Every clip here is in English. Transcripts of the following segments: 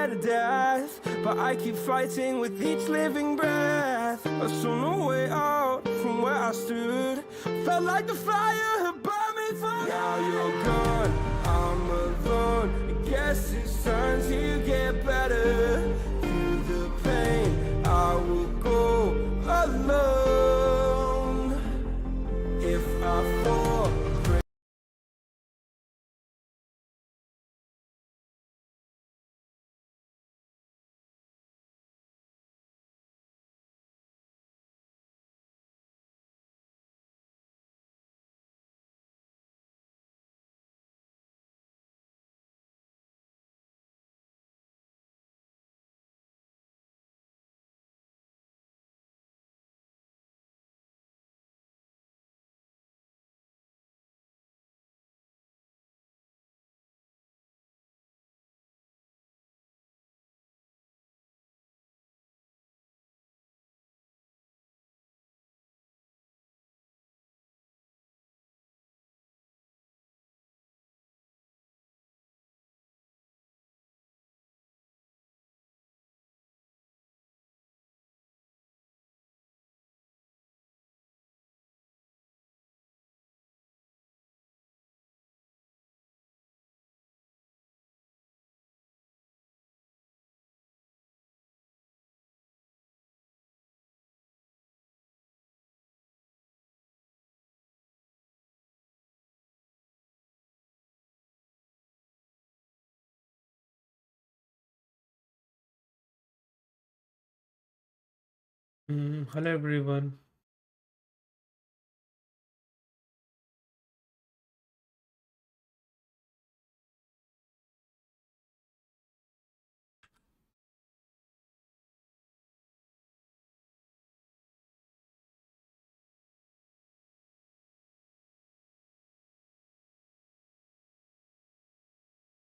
scared of death, but I keep fighting with each living breath. I saw no way out from where I stood. Felt like the fire had burned me through. Now you're gone, I'm alone. I guess it's time to get better. Through the pain, I will go alone. If I fall, Hello everyone.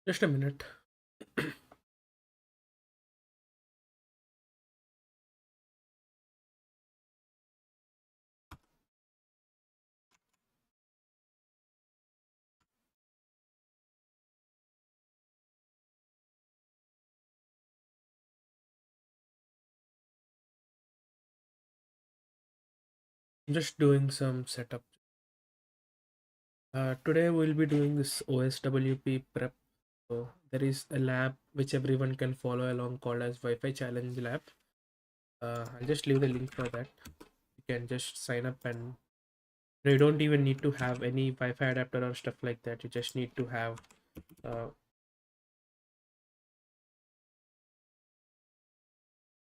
Just a minute. I'm just doing some setup. Today we'll be doing this OSWP prep. So there is a lab which everyone can follow along called as Wi-Fi Challenge Lab. I'll just leave the link for that. You can just sign up and you don't even need to have any Wi-Fi adapter or stuff like that. You just need to have uh,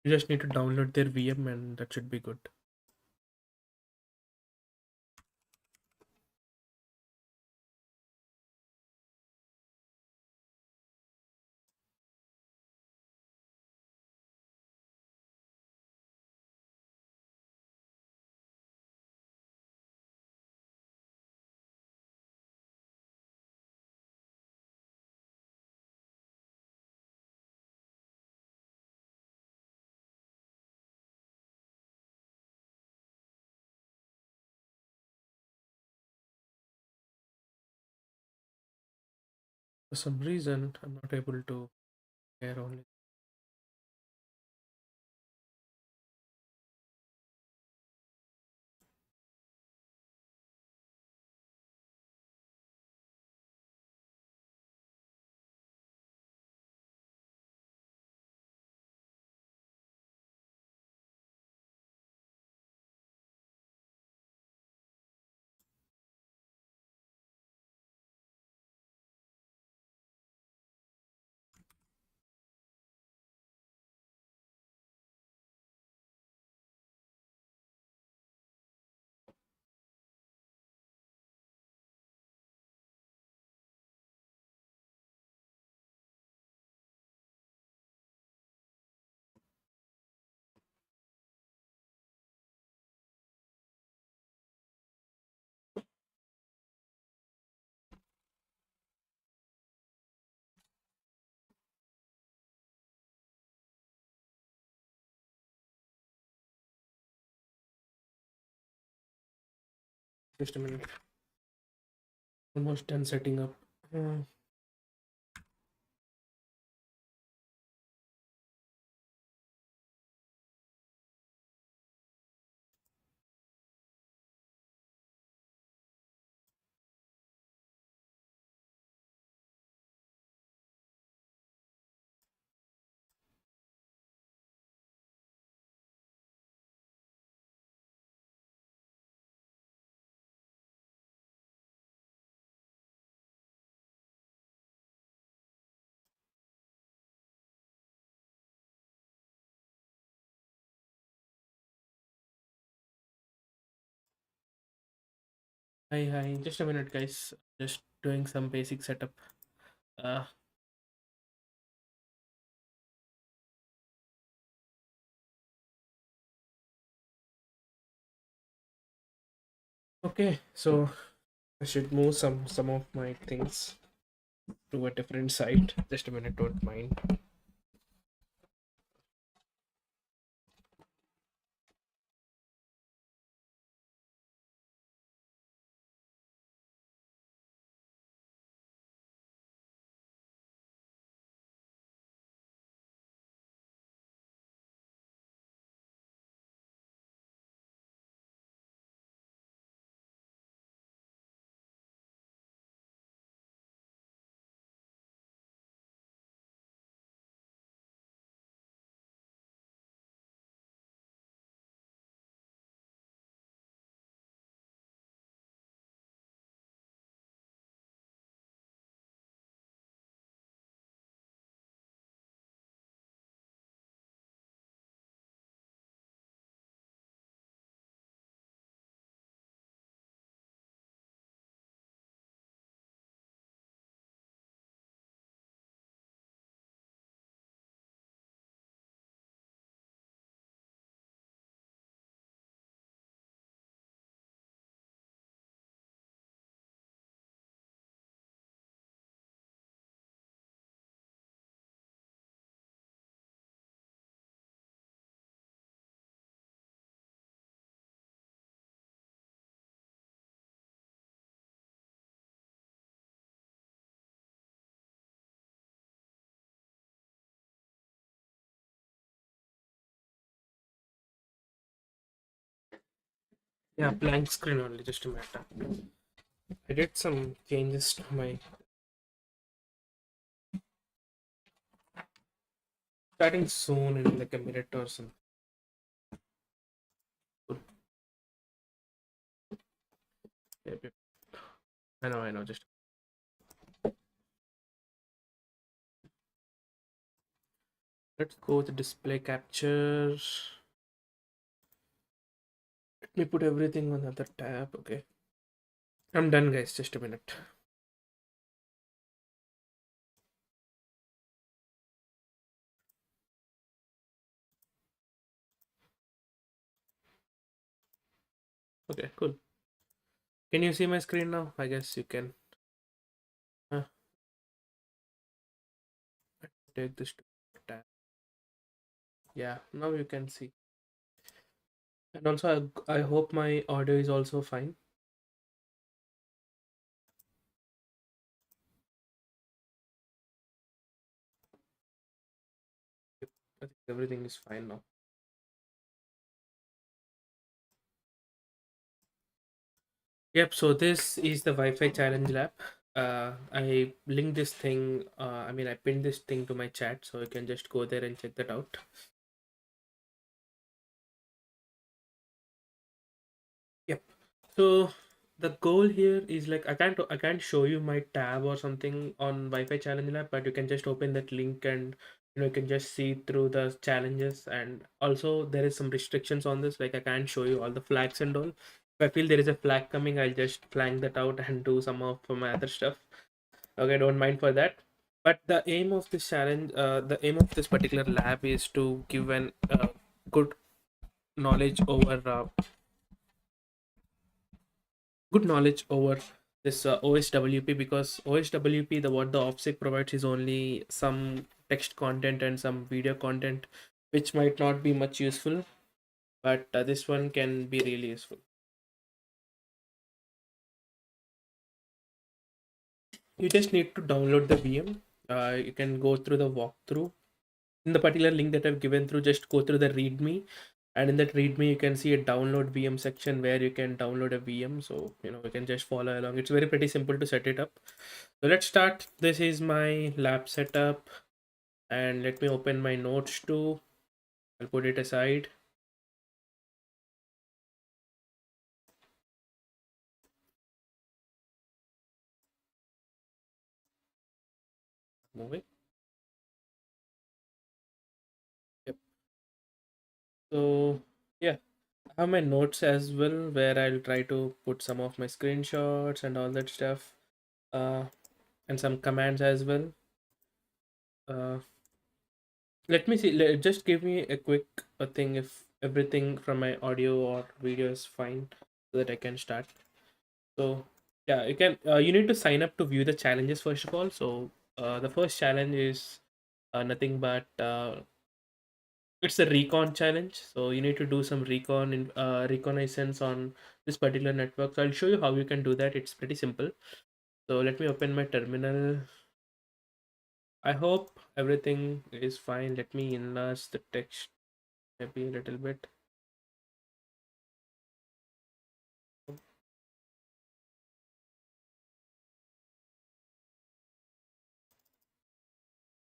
you just need to download their VM and that should be good. For some reason, I'm not able to share only. Just a minute. Almost done setting up. Hi, just a minute, guys. Just doing some basic setup. Uh, okay, so I should move some of my things to a different site. Just a minute, don't mind. Yeah, blank screen only. Just a minute. I did some changes to my starting soon in like a minute or something. Cool. Yep, yep. I know. Just let's go with display capture. Let me put everything on another tab. Okay, I'm done, guys. Just a minute. Okay, cool. Can you see my screen now? I guess you can. Uh, take this to tab. Yeah, now you can see. And also, I hope my audio is also fine. I think everything is fine now. Yep, so this is the Wi-Fi challenge lab. I linked this thing, I pinned this thing to my chat, so you can just go there and check that out. Yep. So the goal here is like I can't show you my tab or something on Wi-Fi challenge lab, but you can just open that link and you can just see through the challenges. And also there is some restrictions on this, like I can't show you all the flags and all. If I feel there is a flag coming, I'll just flag that out and do some of my other stuff. Okay, don't mind for that. But the aim of this challenge, the aim of this particular lab is to give an good knowledge over good knowledge over this OSWP, because OSWP, the what the OffSec provides is only some text content and some video content, which might not be much useful, but this one can be really useful. You just need to download the VM. You can go through the walkthrough in the particular link that I've given through. Just go through the README, and in that README you can see a download VM section where you can download a VM. So you can just follow along. It's very pretty simple to set it up. So let's start. This is my lab setup, and let me open my notes too. I'll put it aside. Moving. Yep. So yeah, have my notes as well, where I'll try to put some of my screenshots and all that stuff, uh, and some commands as well. Uh, Let me see. Just give me a quick thing if everything from my audio or video is fine, so that I can start. So yeah, you can. You need to sign up to view the challenges first of all. So the first challenge is nothing but it's a recon challenge. So you need to do some recon in reconnaissance on this particular network. So I'll show you how you can do that. It's pretty simple. So let me open my terminal. I hope everything is fine. Let me enlarge the text maybe a little bit.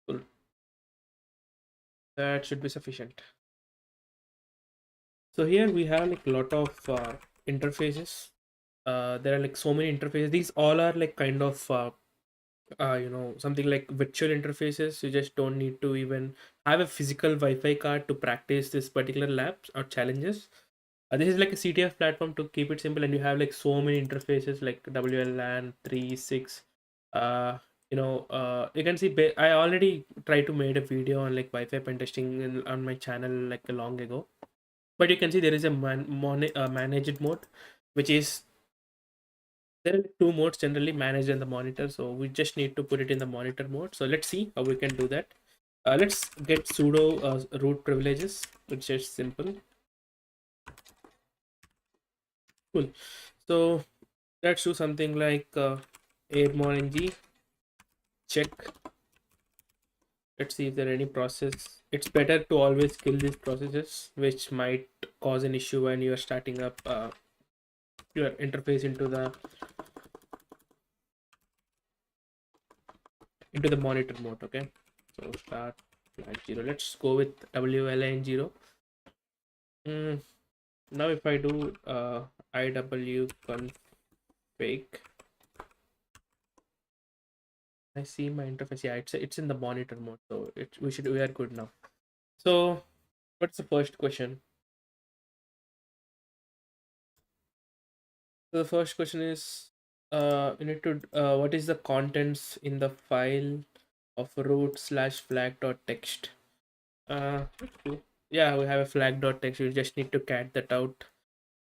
Cool. That should be sufficient. So here we have like a lot of interfaces. There are like so many interfaces. These all are like kind of something like virtual interfaces. You just don't need to even have a physical Wi-Fi card to practice this particular labs or challenges. This is like a CTF platform to keep it simple, and you have like so many interfaces like WLAN 3, 6. Uh, you can see. I already tried to made a video on like Wi-Fi pen testing on my channel like a long ago. But you can see there is a managed mode, which is there are two modes generally, managed and the monitor. So we just need to put it in the monitor mode. So let's see how we can do that. Let's get sudo root privileges, which is simple. Cool. So let's do something like airborne ng check. Let's see if there are any process. It's better to always kill these processes, which might cause an issue when you are starting up your interface into the monitor mode. Okay, so start line 0. Let's go with WLAN 0. Now if I do IW config, I see my interface. Yeah, it's in the monitor mode, so we are good now. So what's the first question? So the first question is you need to what is the contents in the file of root/flag.txt. Okay. Yeah, we have a flag.txt. You just need to cat that out.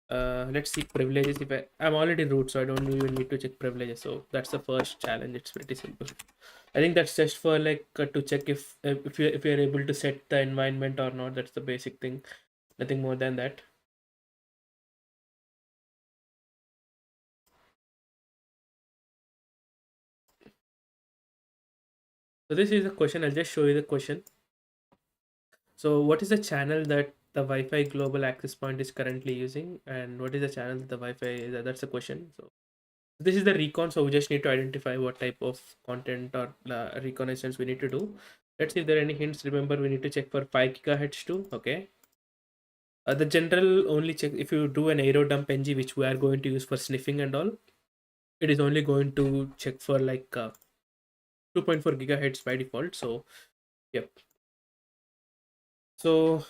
Let's see privileges. If I'm already root, so I don't even need to check privileges. So that's the first challenge. It's pretty simple. I think that's just for like to check if you're able to set the environment or not. That's the basic thing. Nothing more than that. So this is the question. I'll just show you the question. So what is the channel that the Wi-Fi global access point is currently using, and what is the channel that the Wi-Fi is? That's the question. So this is the recon, so we just need to identify what type of content or reconnaissance we need to do. Let's see if there are any hints. Remember, we need to check for 5 gigahertz too. Okay. The general only check if you do an aero dump ng, which we are going to use for sniffing and all. It is only going to check for like 2.4 gigahertz by default. So yep. So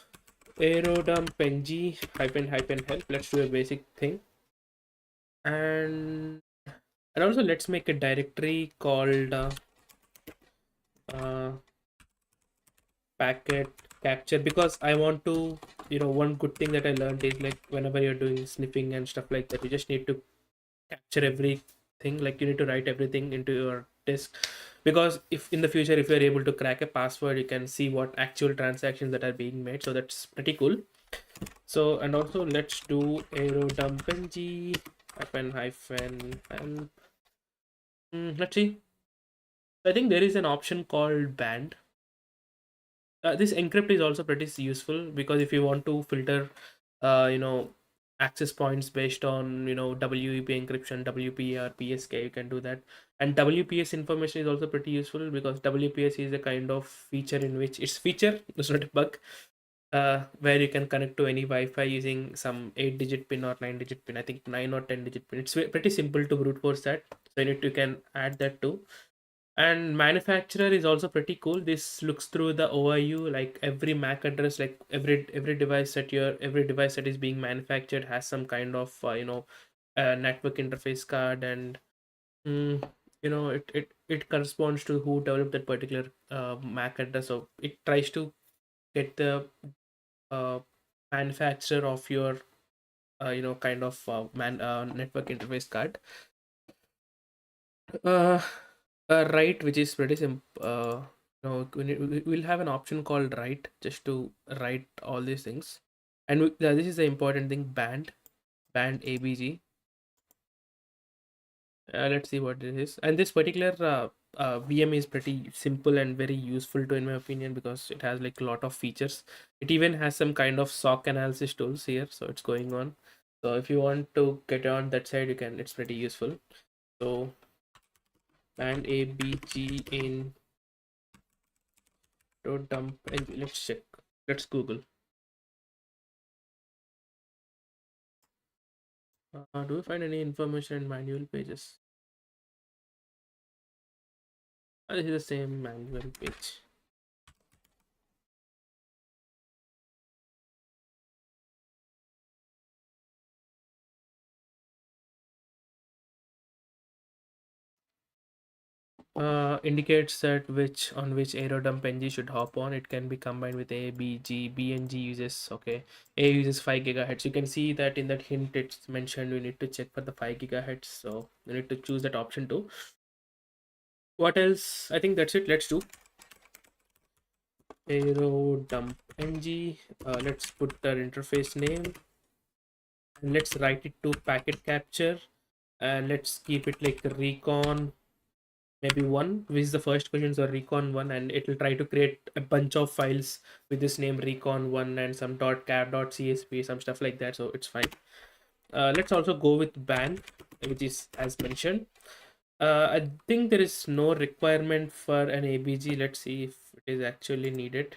aero dump ng hyphen help. Let's do a basic thing, and also let's make a directory called uh, packet capture, because I want to, one good thing that I learned is like whenever you're doing sniffing and stuff like that, you just need to capture everything. Like you need to write everything into your disk, because if in the future if you're able to crack a password, you can see what actual transactions that are being made. So that's pretty cool. So and also let's do aero dump ng hyphen help. Let's see. I think there is an option called band. This encrypt is also pretty useful, because if you want to filter uh, you know access points based on WEP encryption, WPA or PSK, you can do that. And WPS information is also pretty useful, because WPS is a kind of feature in which it's not a bug, where you can connect to any Wi-Fi using some 8-digit pin or 9-digit pin. I think 9 or 10-digit pin. It's pretty simple to brute force that, so you can add that too. And manufacturer is also pretty cool. This looks through the OIU, like every MAC address, like every device every device that is being manufactured has some kind of network interface card, and mm, it corresponds to who developed that particular MAC address. So it tries to get the uh, manufacturer of your kind of man network interface card. uh, write, which is pretty simple. We'll have an option called write, just to write all these things. And this is the important thing: band abg. Let's see what it is. And this particular VM is pretty simple and very useful to, in my opinion, because it has like a lot of features. It even has some kind of SOC analysis tools here, so it's going on. So if you want to get on that side, you can. It's pretty useful. So band abg in dump, and let's check. Let's Google. Do we find any information in manual pages? This is the same manual page. Indicates that which aerodump ng should hop on. It can be combined with A, B, G. B and G uses, okay. A uses 5 gigahertz. You can see that in that hint it's mentioned we need to check for the 5 gigahertz. So you need to choose that option too. What else? I think that's it. Let's do aerodump ng. Let's put our interface name, and let's write it to packet capture, and let's keep it like recon maybe 1, which is the first question, so recon 1, and it will try to create a bunch of files with this name recon 1 and some .cap, .csv, some stuff like that, so it's fine. Let's also go with ban, which is as mentioned. I think there is no requirement for an abg. Let's see if it is actually needed.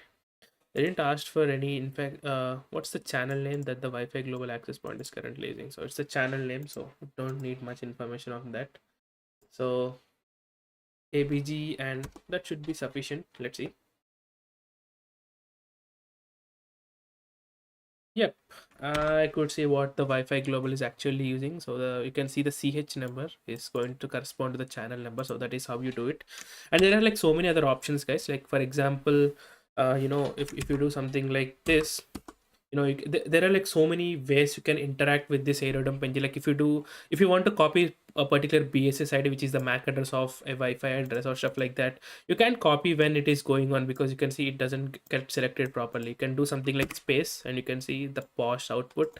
They didn't ask for any. In fact, what's the channel name that the Wi-Fi global access point is currently using? So it's the channel name, so don't need much information on that. So abg, and that should be sufficient. Let's see. Yep, I could see what the Wi-Fi global is actually using. So you can see the CH number is going to correspond to the channel number. So that is how you do it. And there are like so many other options, guys. Like for example, if you do something like this, there are like so many ways you can interact with this aerodump engine. Like if you want to copy a particular bss id, which is the MAC address of a Wi-Fi address or stuff like that, you can copy when it is going on, because you can see it doesn't get selected properly. You can do something like space, and you can see the posh output,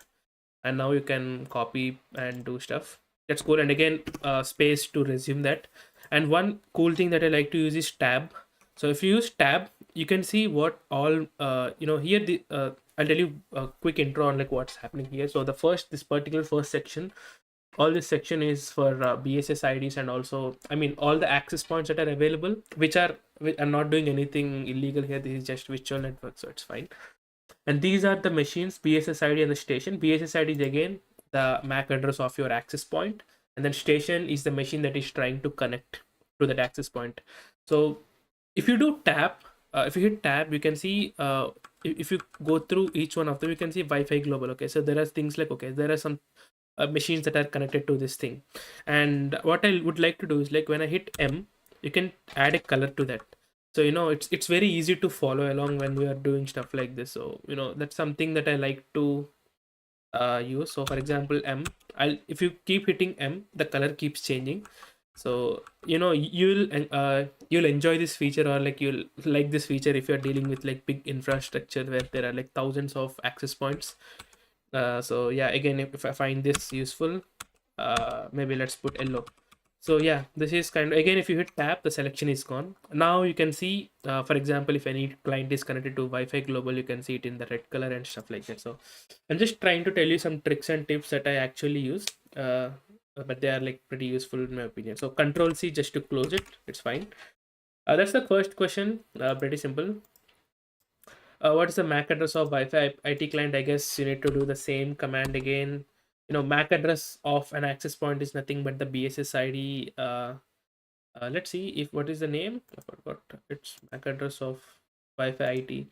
and now you can copy and do stuff. That's cool. And again, space to resume that. And one cool thing that I like to use is tab. So if you use tab, you can see what all here the I'll tell you a quick intro on like what's happening here. So this particular first section, all this section is for bss ids, and also I mean all the access points that are available, which are not doing anything illegal here. This is just virtual network, so it's fine. And these are the machines, bss id and the station. Bss id is again the MAC address of your access point, and then station is the machine that is trying to connect to that access point. So if you do tab, if you hit tab, you can see if you go through each one of them, you can see Wi-Fi global. Okay, so there are things like, okay, there are some machines that are connected to this thing. And what I would like to do is, like, when I hit M, you can add a color to that. So it's very easy to follow along when we are doing stuff like this. So that's something that I like to use. So for example, if you keep hitting M, the color keeps changing. So you'll enjoy this feature, or like you'll like this feature if you're dealing with like big infrastructure where there are like thousands of access points. So yeah, again, if I find this useful, maybe let's put yellow. So yeah, this is kind of, again, if you hit tab, the selection is gone. Now you can see, for example, if any client is connected to Wi-Fi global, you can see it in the red color and stuff like that. So I'm just trying to tell you some tricks and tips that I actually use, but they are like pretty useful in my opinion. So Control C just to close it, it's fine. That's the first question. Pretty simple. What is the MAC address of Wi-Fi IT client? I guess you need to do the same command again. MAC address of an access point is nothing but the BSS ID Let's see if what is the name. I forgot. It's MAC address of Wi-Fi IT.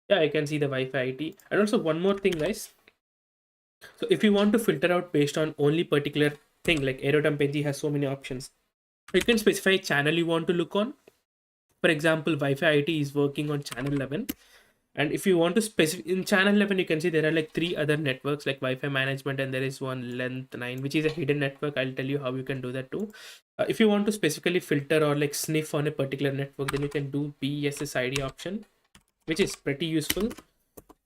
Yeah, I can see the Wi-Fi IT. And also one more thing, guys. So if you want to filter out based on only particular thing, like AeroDumpNG has so many options. You can specify channel you want to look on. For example, Wi-Fi IT is working on channel 11. And if you want to specify in channel 11, you can see there are like three other networks like Wi-Fi management, and there is one length 9, which is a hidden network. I'll tell you how you can do that too. If you want to specifically filter or like sniff on a particular network, then you can do BSSID option, which is pretty useful.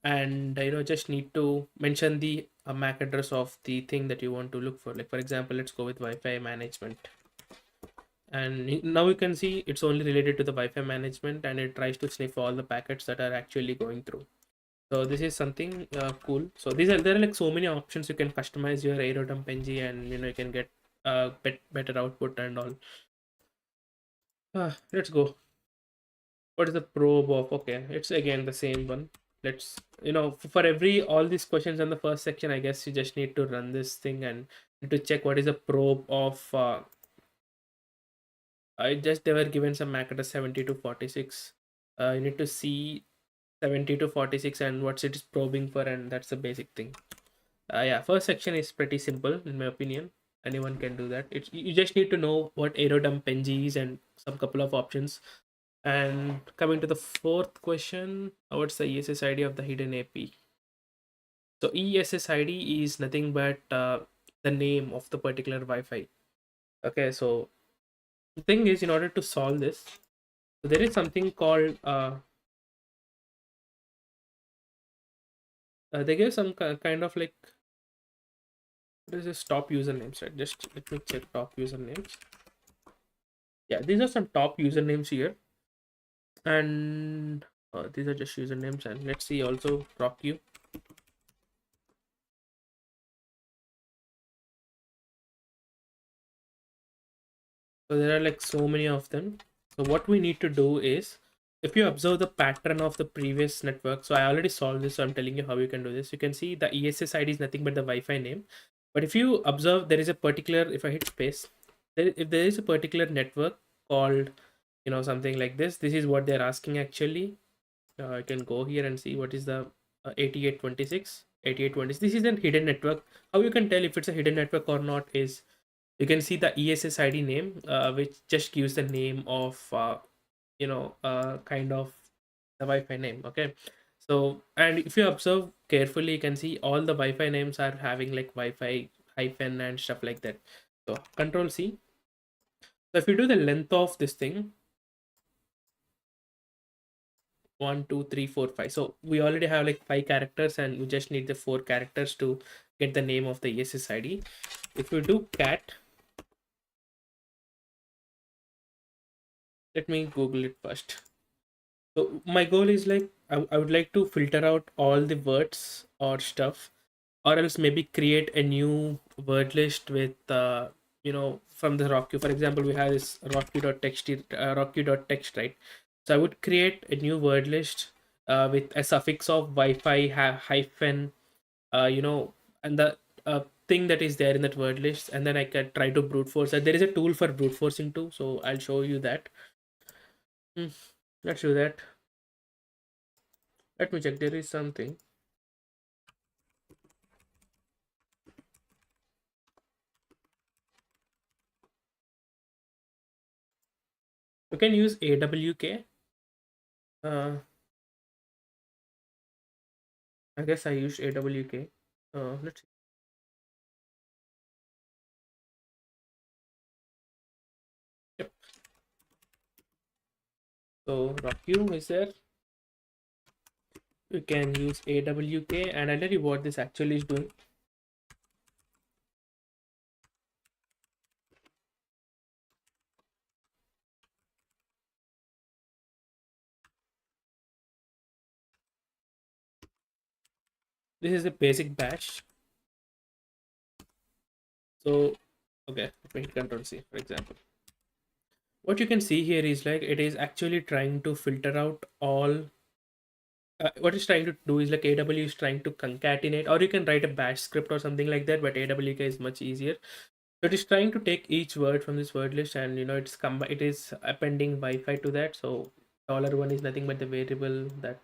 And just need to mention the MAC address of the thing that you want to look for. Like for example, let's go with Wi-Fi management, and now you can see it's only related to the Wi-Fi management, and it tries to sniff all the packets that are actually going through. So this is something cool. So there are like so many options. You can customize your AeroDumpNG, and you can get better output and all. Let's go. What is the probe of? Okay, it's again the same one. Let's for every all these questions in the first section, I guess you just need to run this thing and need to check what is the probe of. I just they were given some MAC address 70 to 46. You need to see 70 to 46 and what it is probing for, and that's the basic thing. Yeah, first section is pretty simple in my opinion. Anyone can do that. It's you just need to know what AeroDumpNG is and some couple of options. And coming to the fourth question, what's the ESSID of the hidden AP? So ESSID is nothing but the name of the particular Wi-Fi. Okay, so the thing is, in order to solve this, so there is something called they give some kind of like, what is this, top usernames, right? Just let me check top usernames. Yeah, these are some top usernames here, and these are just usernames. And let's see also rock you. So there are like so many of them. So what we need to do is, if you observe the pattern of the previous network, so I already solved this, so I'm telling you how you can do this. You can see the ESS ID is nothing but the Wi-Fi name. But if you observe, there is a particular, if I hit space, if there is a particular network called, something like this is what they're asking actually. I can go here and see what is the 8826. This is a hidden network. How you can tell if it's a hidden network or not is, you can see the ESSID name, which just gives the name of kind of the Wi-Fi name. Okay, so and if you observe carefully, you can see all the Wi-Fi names are having like Wi-Fi hyphen and stuff like that. So Control C. So if you do the length of this thing, 1 2 3 4 5, so we already have like 5 characters, and we just need the 4 characters to get the name of the ESSID. If you do cat, let me Google it first. So my goal is like, I would like to filter out all the words or stuff, or else maybe create a new word list with from the rockq. For example, we have this rockq.text, right? So I would create a new word list with a suffix of Wi-Fi hyphen, and the thing that is there in that word list, and then I can try to brute force. There is a tool for brute forcing too, so I'll show you that. Let's do that. Let me check. There is something. You can use AWK. I guess I used AWK. Let's see. Yep. So RockU is there. You can use AWK, and I'll tell you what this actually is doing. This is a basic bash. So, okay, let me hit Control C, for example. What you can see here is like it is actually trying to filter out all. What it's trying to do is like AW is trying to concatenate, or you can write a bash script or something like that, but AWK is much easier. So it is trying to take each word from this word list, and it is appending Wi-Fi to that. So $1 is nothing but the variable that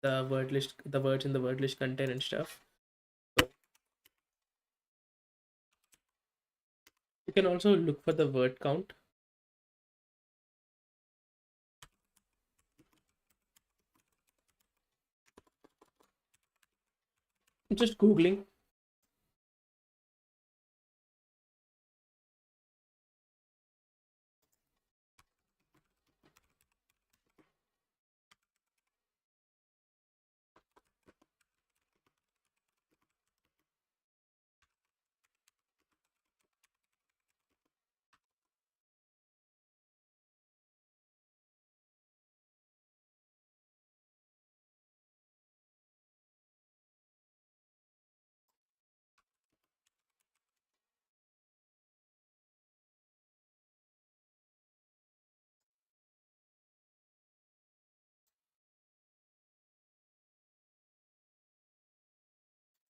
the words in the word list contain and stuff. So you can also look for the word count. Just googling.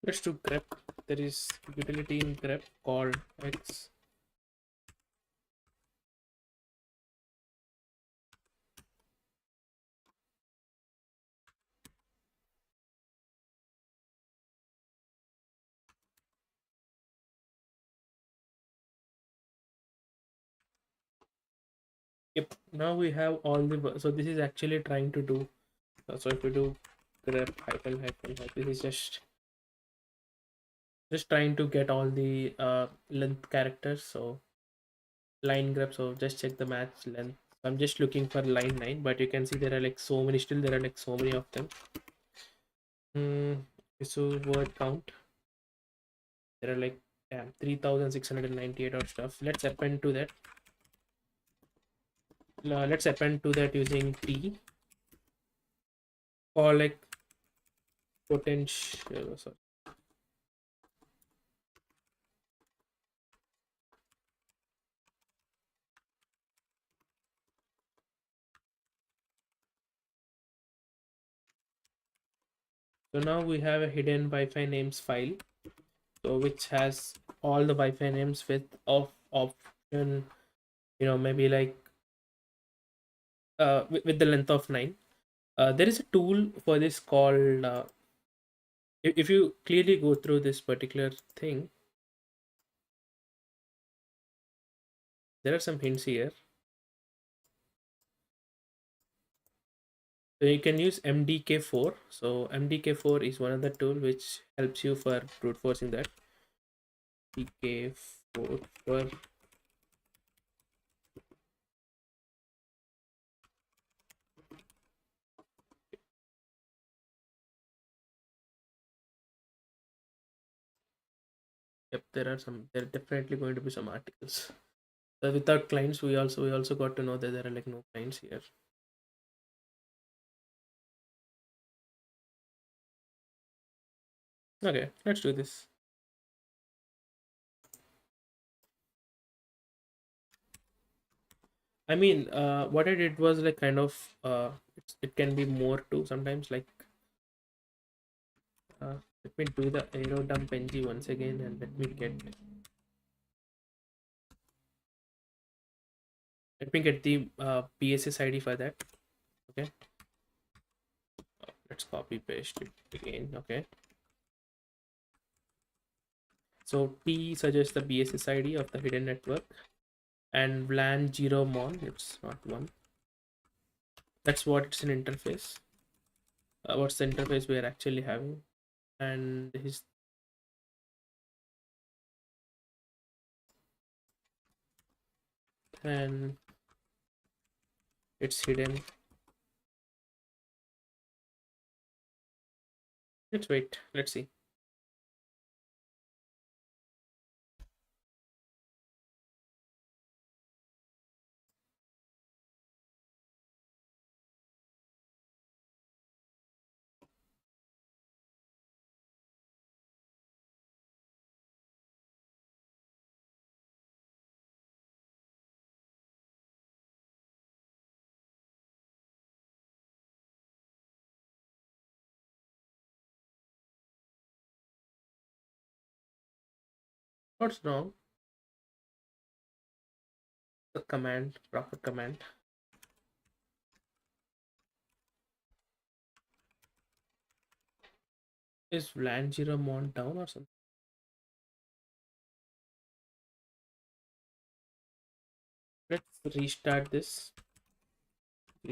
Let's do grep. There is utility in grep called x. Yep. Now we have all the. So this is actually trying to do. So if we do grep hyphen hyphen hyphen, this is just trying to get all the length characters. So line grep. So just check the match length. I'm just looking for line 9, but you can see there are like so many. Still, there are like so many of them. So word count. There are like 3,698 or stuff. Let's append to that. Let's append to that using T or like potential. Sorry. So now we have a hidden Wi-Fi names file, so which has all the Wi-Fi names with option, maybe like with the length of 9. There is a tool for this called if you clearly go through this particular thing, there are some hints here. So you can use MDK4. So MDK4 is one of the tool which helps you for brute forcing that. MDK4 for yep, there are definitely going to be some articles. So without clients, we also got to know that there are like no clients here. Okay, let's do this. I mean, what I did was like kind of it can be more too sometimes. Like let me do the aero dump ng once again, and let me get the PSS ID for that. Okay, let's copy paste it again. Okay, so P suggests the BSS ID of the hidden network, and VLAN 0 mon. It's not one. That's what it's an interface. What's the interface we are actually having, and his and it's hidden. Let's wait. Let's see. What's wrong? the command, proper command. Is LAN 0 mount down or something? Let's restart this.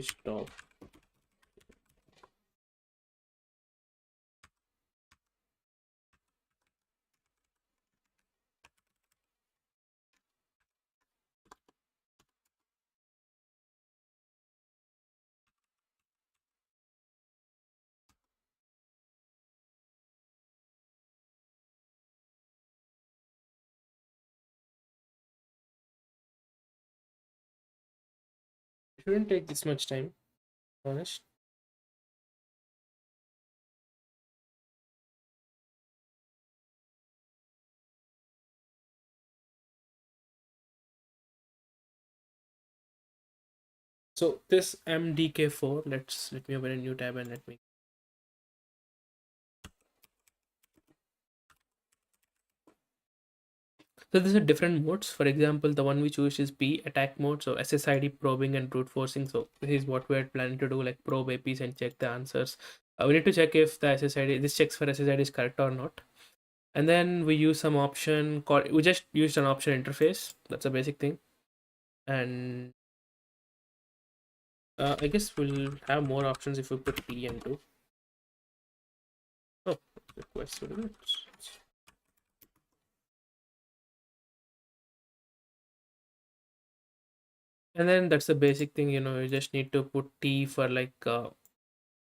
Stop. It shouldn't take this much time, honest. So this MDK4, let me open a new tab and let me. So these are different modes. For example, the one we choose is P, attack mode. So SSID, probing and brute forcing. So this is what we're planning to do, like probe APs and check the answers. We need to check if the SSID, this checks for SSID is correct or not. And then we use some option called, we just used an option interface. That's a basic thing. And I guess we'll have more options if we put P and 2. Oh, request. And then that's the basic thing, you just need to put T for like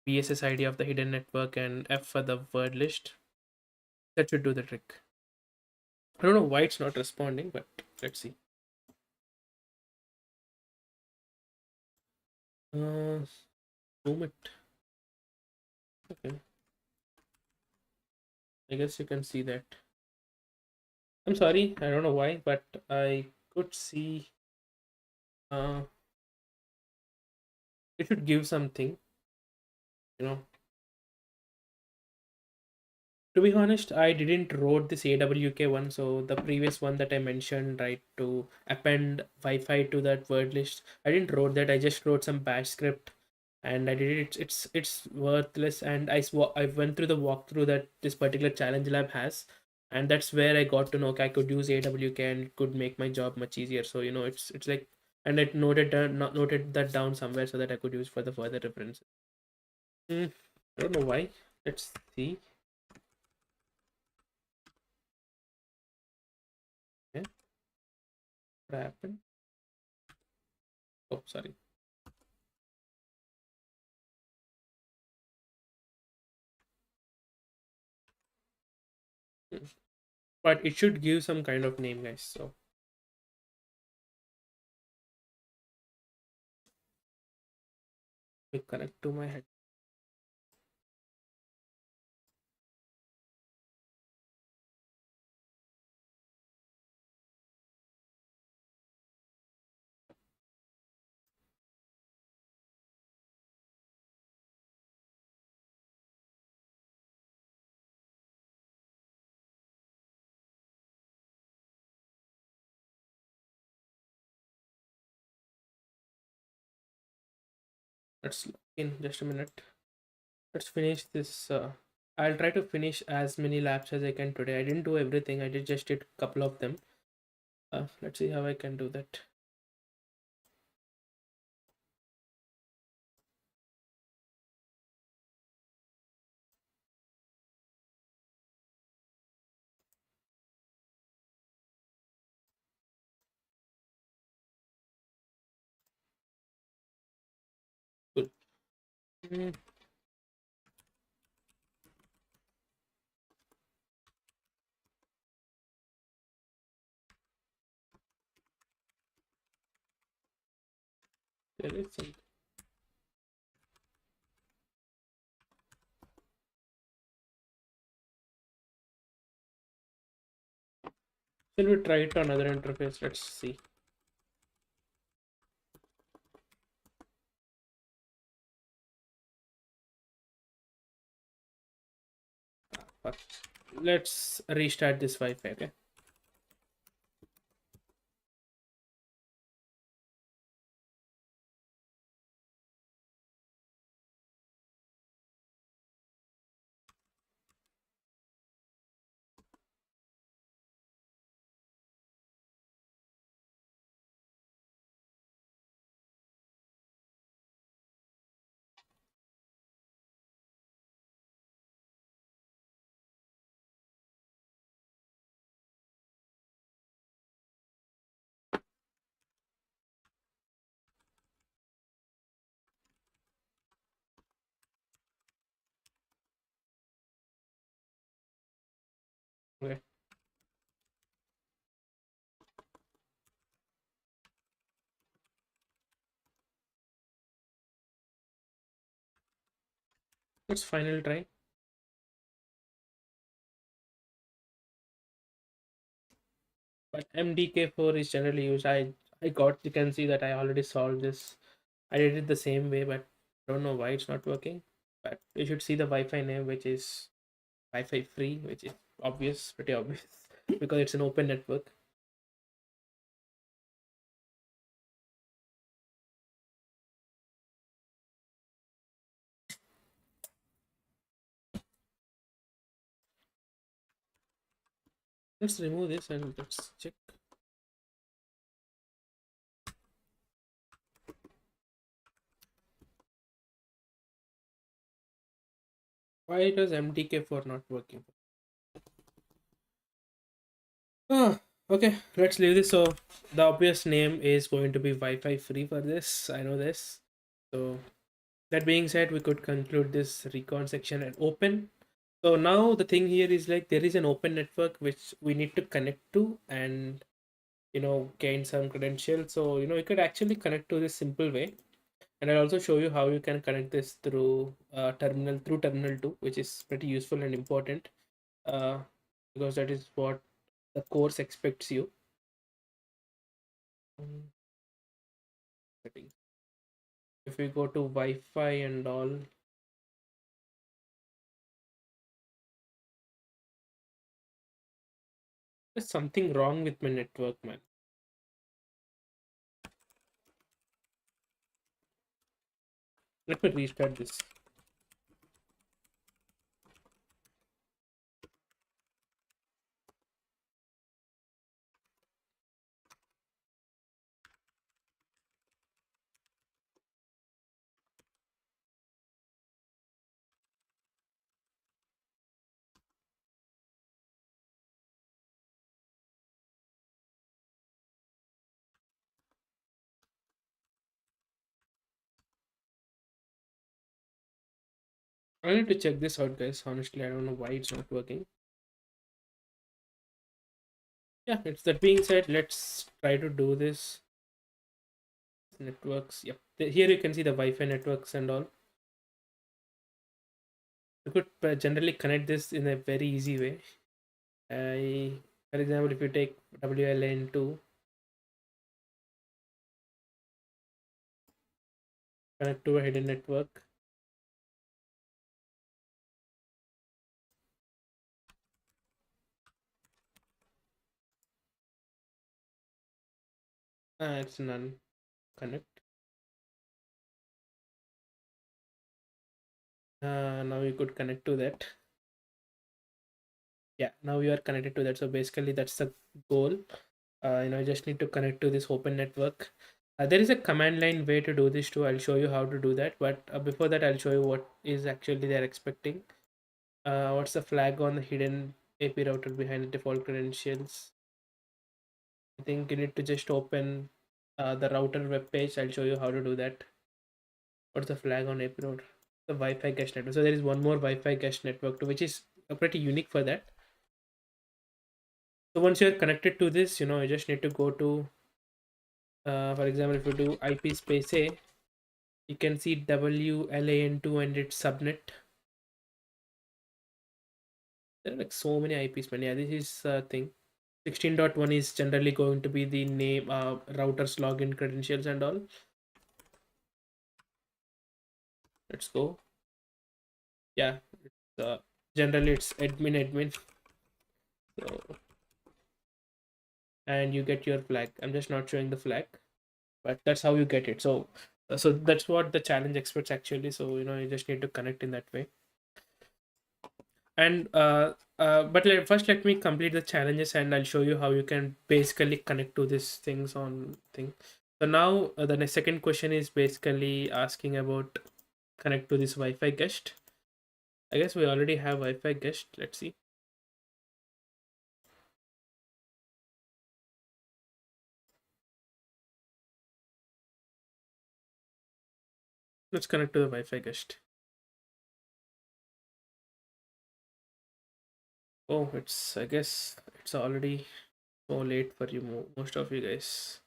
BSS ID of the hidden network and F for the word list. That should do the trick. I don't know why it's not responding, but let's see. Zoom it. Okay. I guess you can see that. I'm sorry, I don't know why, but I could see it should give something, you know. To be honest, I didn't wrote this AWK one, so the previous one that I mentioned, right, to append Wi-Fi to that word list, I didn't wrote that. I just wrote some bash script, and I did it. It's worthless, and I went through the walkthrough that this particular challenge lab has, and that's where I got to know, okay, I could use AWK and it could make my job much easier. So it's like, and I noted that down somewhere so that I could use for the further reference. I don't know why. Let's see. Yeah, what happened? Oh, sorry. But it should give some kind of name, guys. So we connect to my head. Let's log in just a minute. Let's finish this. I'll try to finish as many laps as I can today. I didn't do everything. I did a couple of them. Let's see how I can do that. Cool. Mm, there is some. Shall we try it on other interface? Let's see. Fuck. Let's restart this Wi-Fi. Okay. Let's final try. But MDK4 is generally used. I got, you can see that I already solved this. I did it the same way, but I don't know why it's not working. But you should see the Wi-Fi name, which is Wi-Fi free, which is obvious, pretty obvious, because it's an open network. Let's remove this and let's check. Why does MDK4 not working? Okay, let's leave this. So the obvious name is going to be Wi-Fi free for this. I know this. So that being said, we could conclude this recon section and open. So now the thing here is like there is an open network which we need to connect to and gain some credentials. So you could actually connect to this simple way. And I'll also show you how you can connect this through terminal 2, which is pretty useful and important, uh, because that is what the course expects you. Settings. If we go to Wi-Fi and all, there's something wrong with my network, man. Let me restart this. I need to check this out, guys. Honestly, I don't know why it's not working. Yeah, it's that being said, let's try to do this. Networks, yep. Here you can see the Wi-Fi networks and all. You could generally connect this in a very easy way. For example, if you take WLAN2, connect to a hidden network. It's none. Connect. Now you could connect to that. Yeah, now you are connected to that. So basically, that's the goal. You just need to connect to this open network. There is a command line way to do this too. I'll show you how to do that. But before that, I'll show you what is actually they're expecting. What's the flag on the hidden AP router behind the default credentials? I think you need to just open the router web page. I'll show you how to do that. What's the flag on AP router? The Wi-Fi guest network. So there is one more Wi-Fi guest network too, which is pretty unique for that. So once you're connected to this, you just need to go to, for example, if you do IP space A, you can see WLAN2 and its subnet. There are like so many IPs, man. Yeah, this is a thing. 16.1 is generally going to be the name, router's login credentials and all. Let's go. Yeah, generally it's admin. So, and you get your flag. I'm just not showing the flag, but that's how you get it. So that's what the challenge expects actually. So you just need to connect in that way. And but first let me complete the challenges and I'll show you how you can basically connect to these things on thing. So now the second question is basically asking about connect to this Wi-Fi guest. I guess we already have Wi-Fi guest. Let's see. Let's connect to the Wi-Fi guest. Oh, I guess it's already so late for you, most of you guys.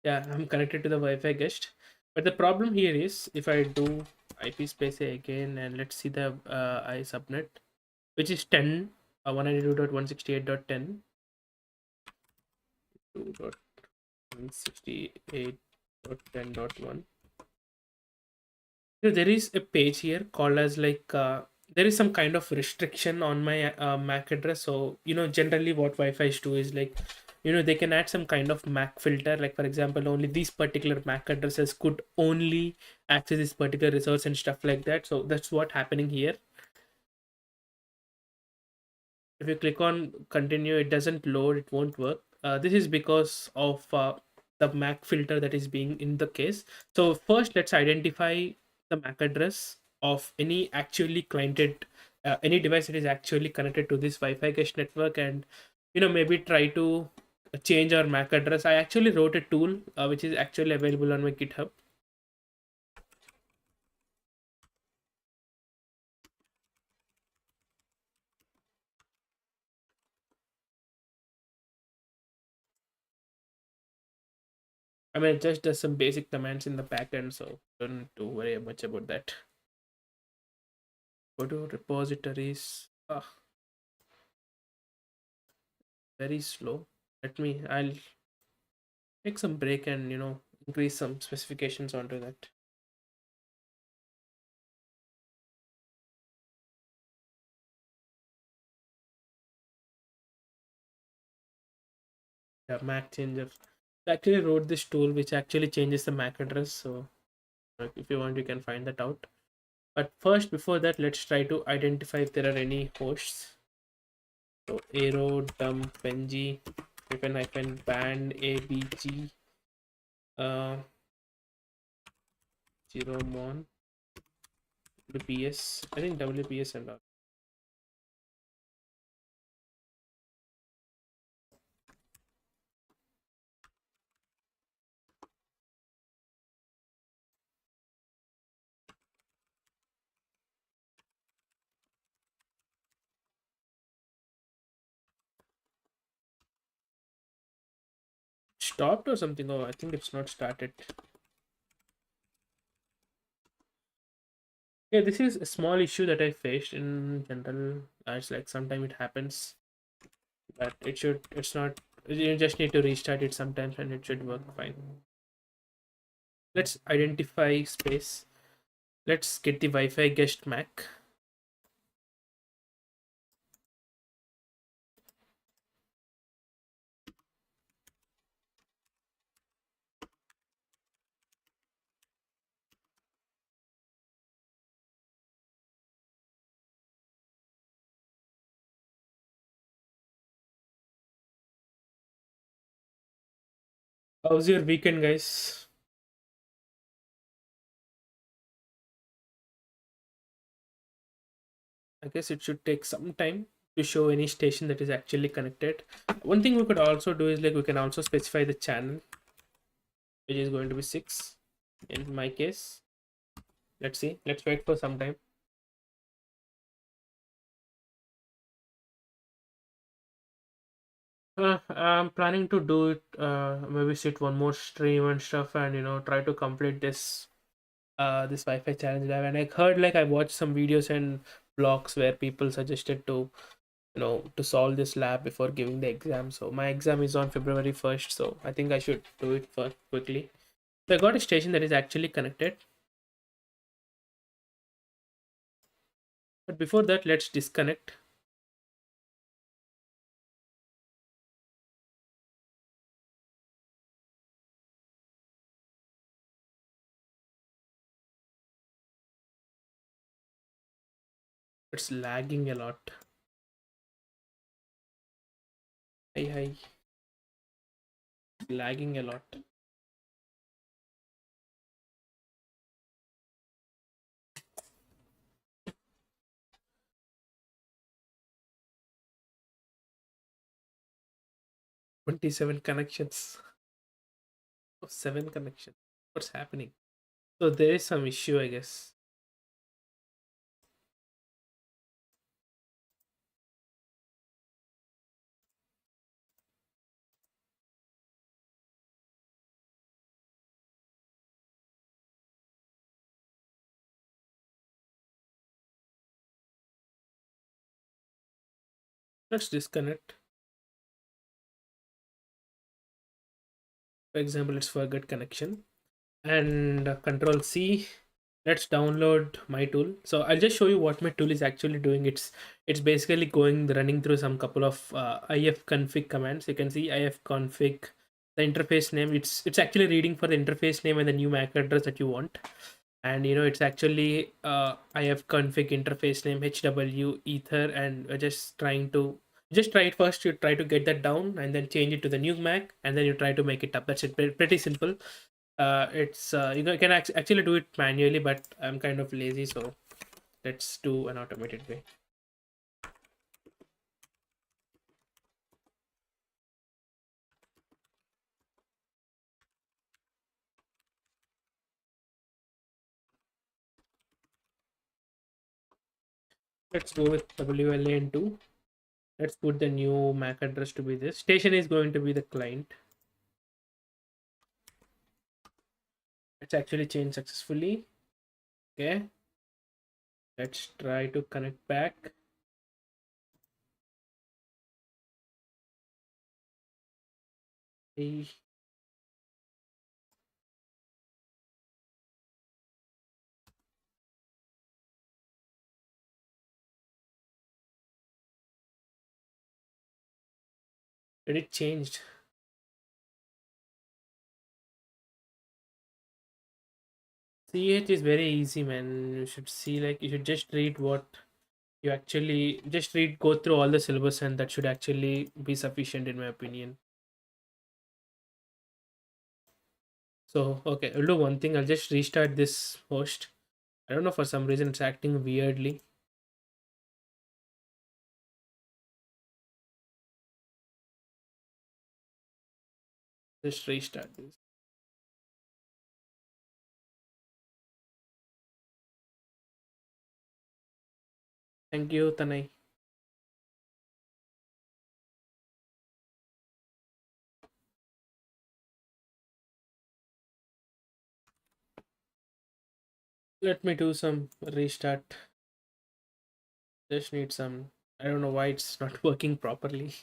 Yeah, I'm connected to the Wi-Fi guest. But the problem here is if I do IP space again, and let's see the I subnet, which is 10 192.168.10 2.168.10.1. So there is a page here called as like there is some kind of restriction on my MAC address. So generally what Wi-Fi's do is like they can add some kind of MAC filter. Like for example, only these particular MAC addresses could only access this particular resource and stuff like that. So that's what happening here. If you click on continue, it doesn't load, it won't work. This is because of the MAC filter that is being in the case. So first let's identify the MAC address of any actually cliented any device that is actually connected to this Wi-Fi cache network, and maybe try to change our MAC address. I actually wrote a tool which is actually available on my GitHub. I mean, it just does some basic commands in the backend, so don't need to worry much about that. Go to repositories. Very slow. I'll take some break and increase some specifications onto that. Yeah, MAC changer. I actually wrote this tool which actually changes the MAC address. So if you want, you can find that out. But first, before that, let's try to identify if there are any hosts. So arrow dump ng hyphen band abg 0 mon WPS. I think WPS and all. Stopped or something. Oh, I think it's not started. Yeah, this is a small issue that I faced in general. It's like sometimes it happens, but it's not, you just need to restart it sometimes and it should work fine. Let's identify space. Let's get the Wi-Fi guest MAC. How's your weekend, guys? I guess it should take some time to show any station that is actually connected. One thing we could also do is like we can also specify the channel, which is going to be 6 in my case. Let's see. Let's wait for some time. I'm planning to do it. Maybe sit one more stream and stuff, and try to complete this Wi-Fi challenge live. And I heard like I watched some videos and blogs where people suggested to solve this lab before giving the exam. So my exam is on February 1st, so I think I should do it first quickly. So I got a station that is actually connected, but before that, let's disconnect. It's lagging a lot. Hi, lagging a lot. 27 connections. Oh, 7 connections. What's happening? So there is some issue, I guess. Let's disconnect. For example, let's forget connection and Control C. Let's download my tool. So I'll just show you what my tool is actually doing. It's basically going running through some couple of ifconfig commands. You can see ifconfig, the interface name. It's actually reading for the interface name and the new MAC address that you want. And it's actually ifconfig interface name hw ether, and we're just trying to just try it first. You try to get that down and then change it to the new MAC, and then you try to make it up. That's it. Pretty simple. It's can actually do it manually, but I'm kind of lazy, so let's do an automated way. Let's go with WLAN2. Let's put the new MAC address to be this. Station is going to be the client. It's actually changed successfully. Okay, let's try to connect back. Hey. Did it changed? CH is very easy, man. You should see, like, you should just read what you actually just read, go through all the syllabus, and that should actually be sufficient, in my opinion. So, okay, I'll do one thing. I'll just restart this host. I don't know, for some reason it's acting weirdly. Just restart this. Thank you, Tanay. Let me do some restart. Just need some. I don't know why it's not working properly.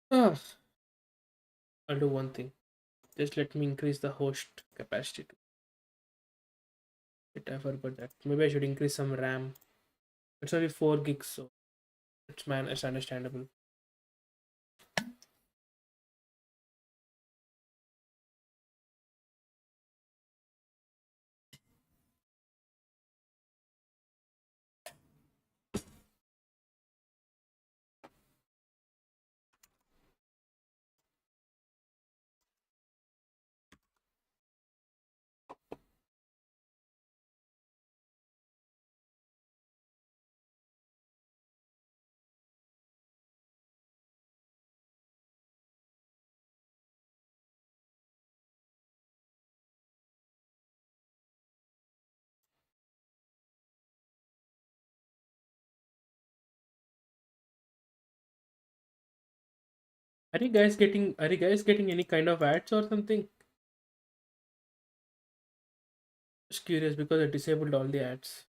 Ah, I'll do one thing. Just let me increase the host capacity. I forgot that. Maybe I should increase some RAM. It's only 4 gigs, so it's understandable. Are you guys getting any kind of ads or something? Just curious because I disabled all the ads.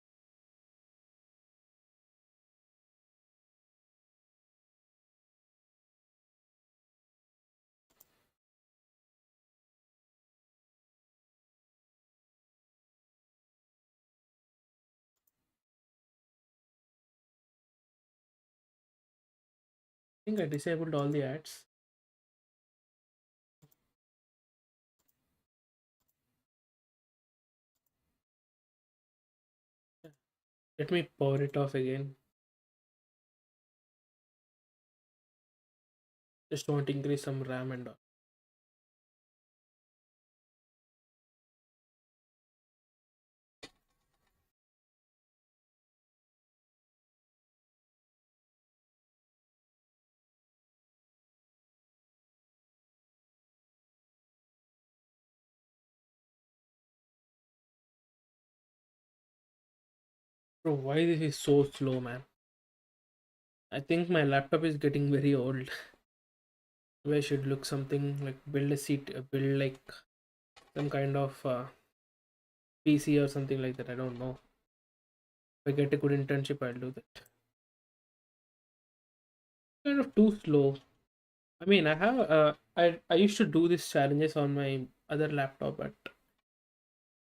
I think I disabled all the ads. Let me power it off again. Just want to increase some RAM and all. Bro, why this is so slow, man? I think my laptop is getting very old. Maybe I should look something like build a seat, build like some kind of PC or something like that. I don't know. If I get a good internship, I'll do that. Kind of too slow. I mean, I have I used to do these challenges on my other laptop, but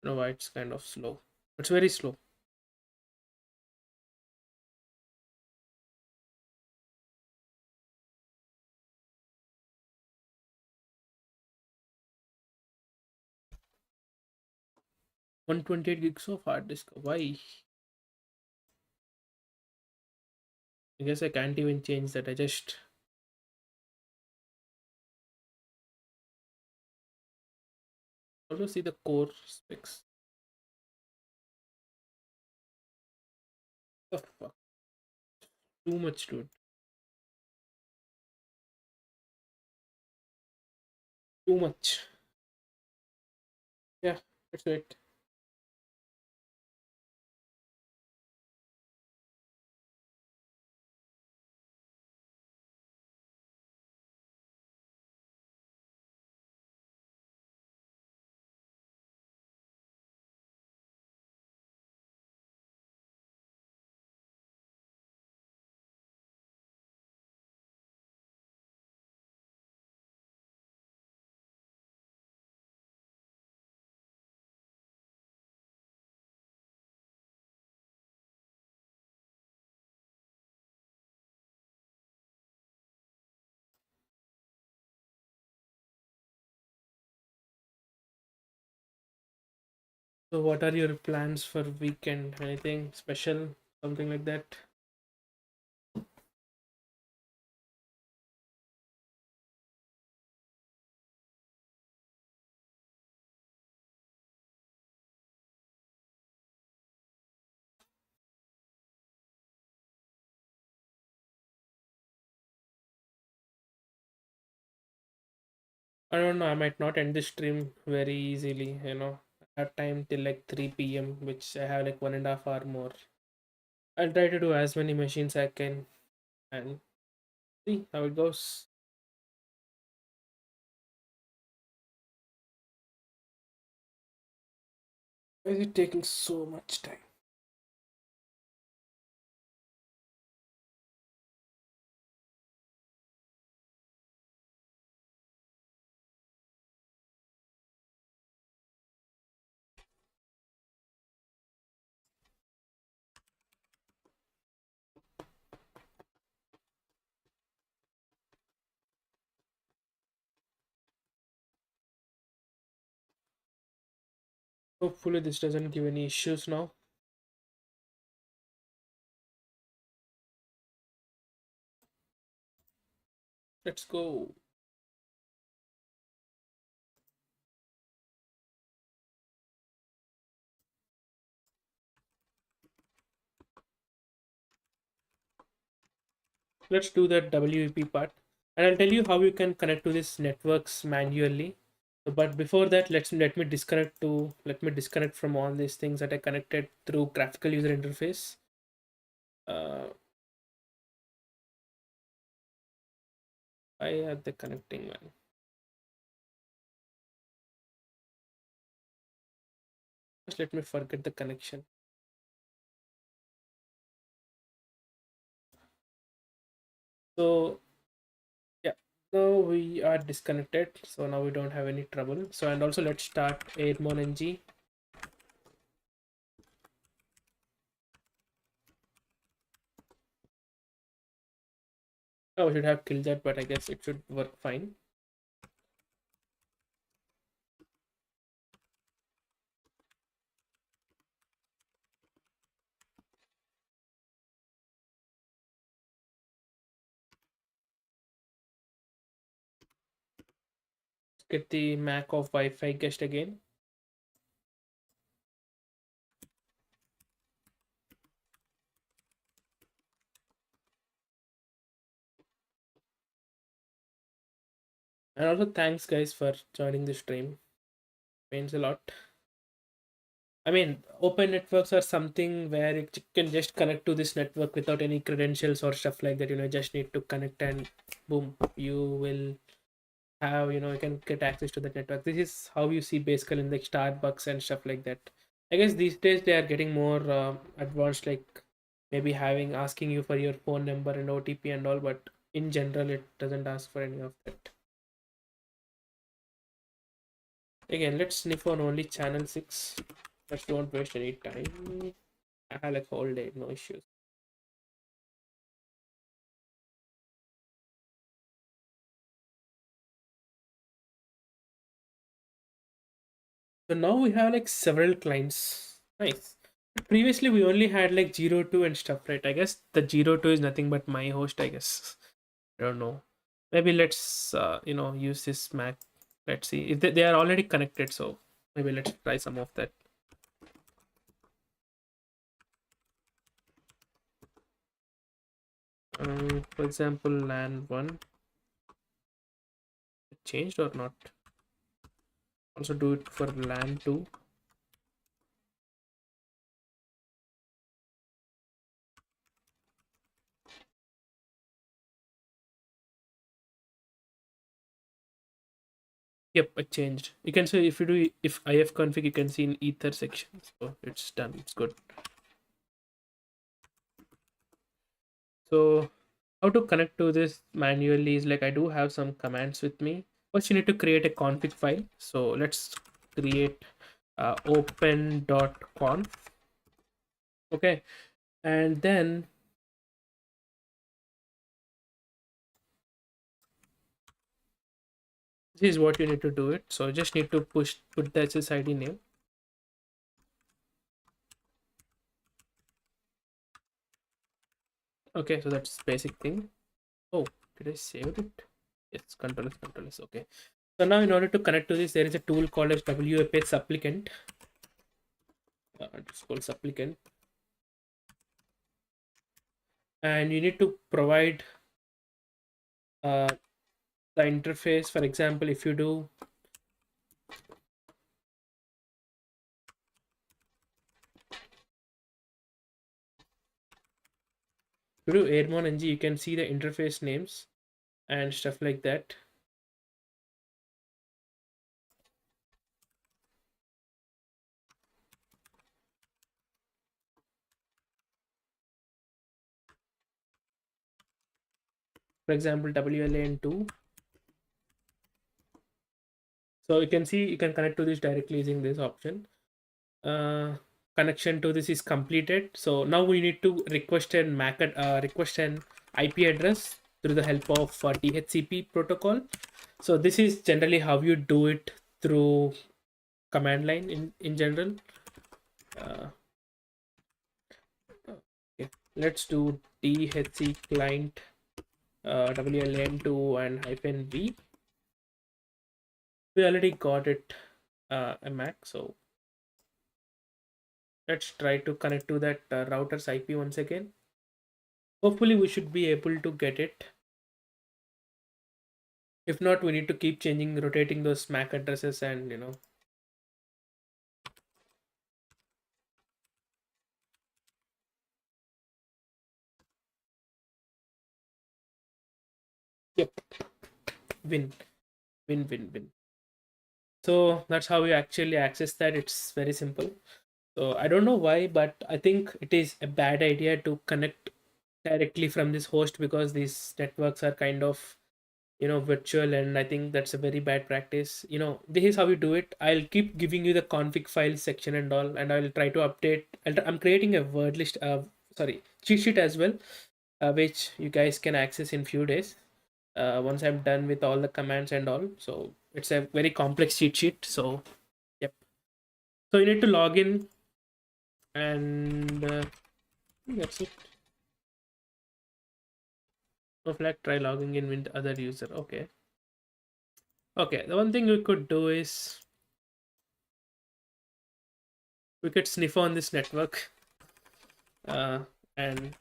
you know why it's kind of slow. It's very slow. 128 gigs of hard disk. Why? I guess I can't even change that. I just also see the core specs. The fuck? Too much, dude. Too much. Yeah, that's it. So, what are your plans for weekend? Anything special? Something like that? I don't know. I might not end the stream very easily. I have time till like 3 p.m., which I have like 1.5 hour more. I'll try to do as many machines I can and see how it goes. Why is it taking so much time? Hopefully, this doesn't give any issues now. Let's go. Let's do that WEP part. And I'll tell you how you can connect to this networks manually. But before that, let me disconnect from all these things that I connected through graphical user interface. Uh, I have the connecting one. Just let me forget the connection. So yeah, so we are disconnected. So now we don't have any trouble. So and also let's start airborne ng. Oh, I should have killed that, but I guess it should work fine. get the MAC of Wi-Fi guest again. And also thanks guys for joining the stream. Means a lot. I mean, open networks are something where you can just connect to this network without any credentials or stuff like that. Just need to connect and boom, you will have, you can get access to the network. This is how you see basically in like Starbucks and stuff like that. I guess these days they are getting more advanced, like maybe asking you for your phone number and OTP and all, but in general, it doesn't ask for any of that. Again, let's sniff on only channel 6. Let's don't waste any time. I have like whole day, no issues. So now we have like several clients. Nice. Previously we only had like 02 and stuff, right? I guess the 02 is nothing but my host, I guess. I don't know. Maybe let's use this Mac. Let's see if they are already connected. So maybe let's try some of that. For example, LAN 1 changed or not. Also do it for LAN 2. Yep, it changed. You can say if you do if ifconfig, you can see in ether section. So it's done. It's good. So how to connect to this manually is like I do have some commands with me. First, you need to create a config file. So let's create open.conf. Okay, and then this is what you need to do it. So just need to put the SSID name. Okay, so that's basic thing. Oh, did I save it? Yes, control S. Okay. So now in order to connect to this, there is a tool called as WEP supplicant. It's called supplicant. And you need to provide the interface. For example, if you do airborne ng, you can see the interface names and stuff like that. For example, WLAN2. So you can see you can connect to this directly using this option. Connection to this is completed. So now we need to request an IP address through the help of DHCP protocol. So this is generally how you do it through command line in general. Okay. Let's do DHC client WLAN2 and -v. We already got it a Mac, so let's try to connect to that router's IP once again. Hopefully we should be able to get it. If not, we need to keep rotating those MAC addresses and Yep, win. So that's how you actually access that. It's very simple. So I don't know why, but I think it is a bad idea to connect directly from this host because these networks are kind of virtual, and I think that's a very bad practice. This is how you do it. I'll keep giving you the config file section and all, and I'll try to update. I'm creating a word list, cheat sheet as well, which you guys can access in few days once I'm done with all the commands and all. So it's a very complex cheat sheet. So yep. So you need to log in, and that's it. No flag, try logging in with other user. Okay. Okay, the one thing we could do is we could sniff on this network, uh, and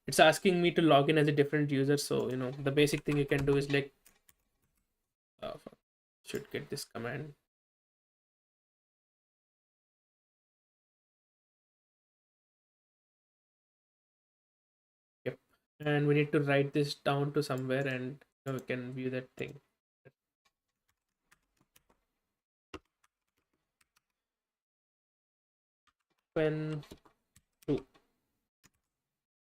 it's asking me to log in as a different user. So the basic thing you can do is like, should get this command. Yep, and we need to write this down to somewhere, and we can view that thing. When two,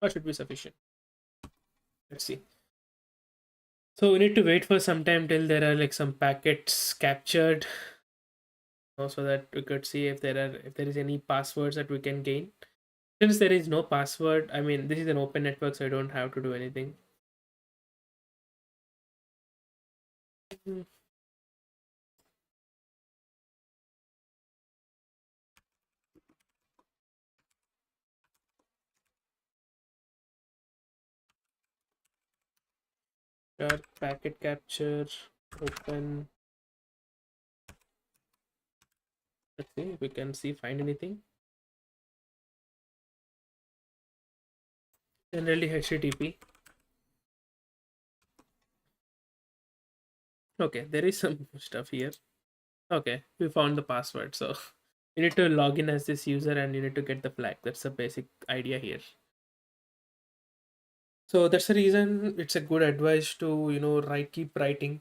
that should be sufficient. Let's see. So we need to wait for some time till there are like some packets captured, so that we could see if there is any passwords that we can gain. Since there is no password, I mean this is an open network, so I don't have to do anything. Mm. Start packet capture, open. Let's see if we can find anything. Generally HTTP. Okay, there is some stuff here. Okay, we found the password. So you need to log in as this user and you need to get the flag. That's the basic idea here. So that's the reason it's a good advice to keep writing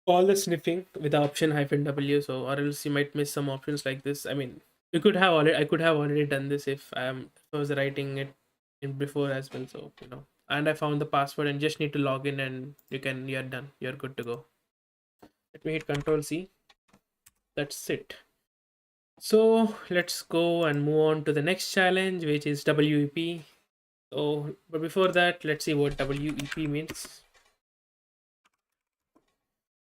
all the sniffing with the option -w. So or else you might miss some options like this. I mean, I could have already done this if I was writing it in before as well. So and I found the password and just need to log in and you're done. You're good to go. Let me hit Control C. That's it. So let's go and move on to the next challenge, which is WEP. So, but before that, let's see what WEP means.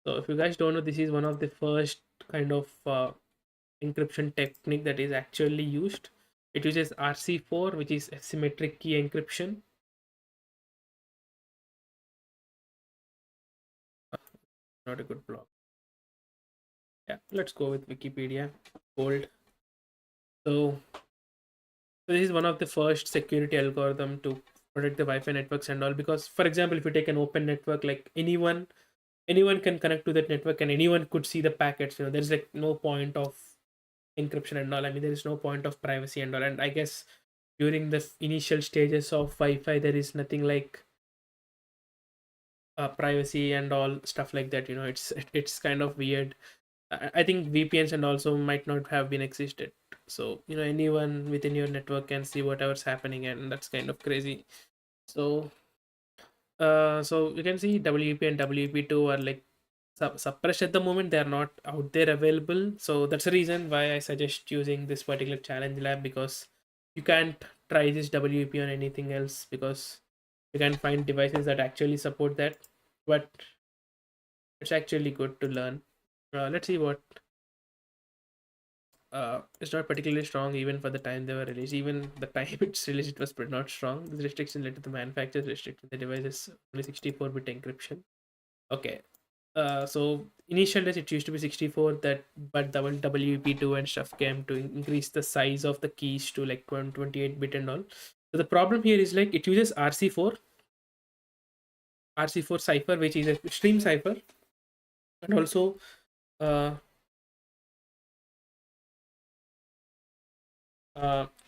So, if you guys don't know, this is one of the first kind of encryption technique that is actually used. It uses RC4, which is asymmetric key encryption. Not a good blog. Yeah, let's go with Wikipedia. Gold. So this is one of the first security algorithm to protect the Wi-Fi networks and all. Because, for example, if you take an open network, like anyone can connect to that network and anyone could see the packets. There's like no point of encryption and all. I mean, there is no point of privacy and all. And I guess during the initial stages of Wi-Fi, there is nothing like privacy and all stuff like that. It's kind of weird. I think VPNs and also might not have been existed. So anyone within your network can see whatever's happening, and that's kind of crazy. So so you can see WP and WP2 are like suppressed at the moment. They are not out there available. So that's the reason why I suggest using this particular challenge lab, because you can't try this WP on anything else, because you can find devices that actually support that. But it's actually good to learn. Let's see what it's not particularly strong even for the time they were released. Even the time it's released, it was not strong. This restriction led to the manufacturers restricting the devices only 64-bit encryption. Okay. So initial days it used to be 64, but the WP2 and stuff came to increase the size of the keys to like 28-bit and all. So the problem here is like it uses RC4 cipher, which is a stream cipher, and also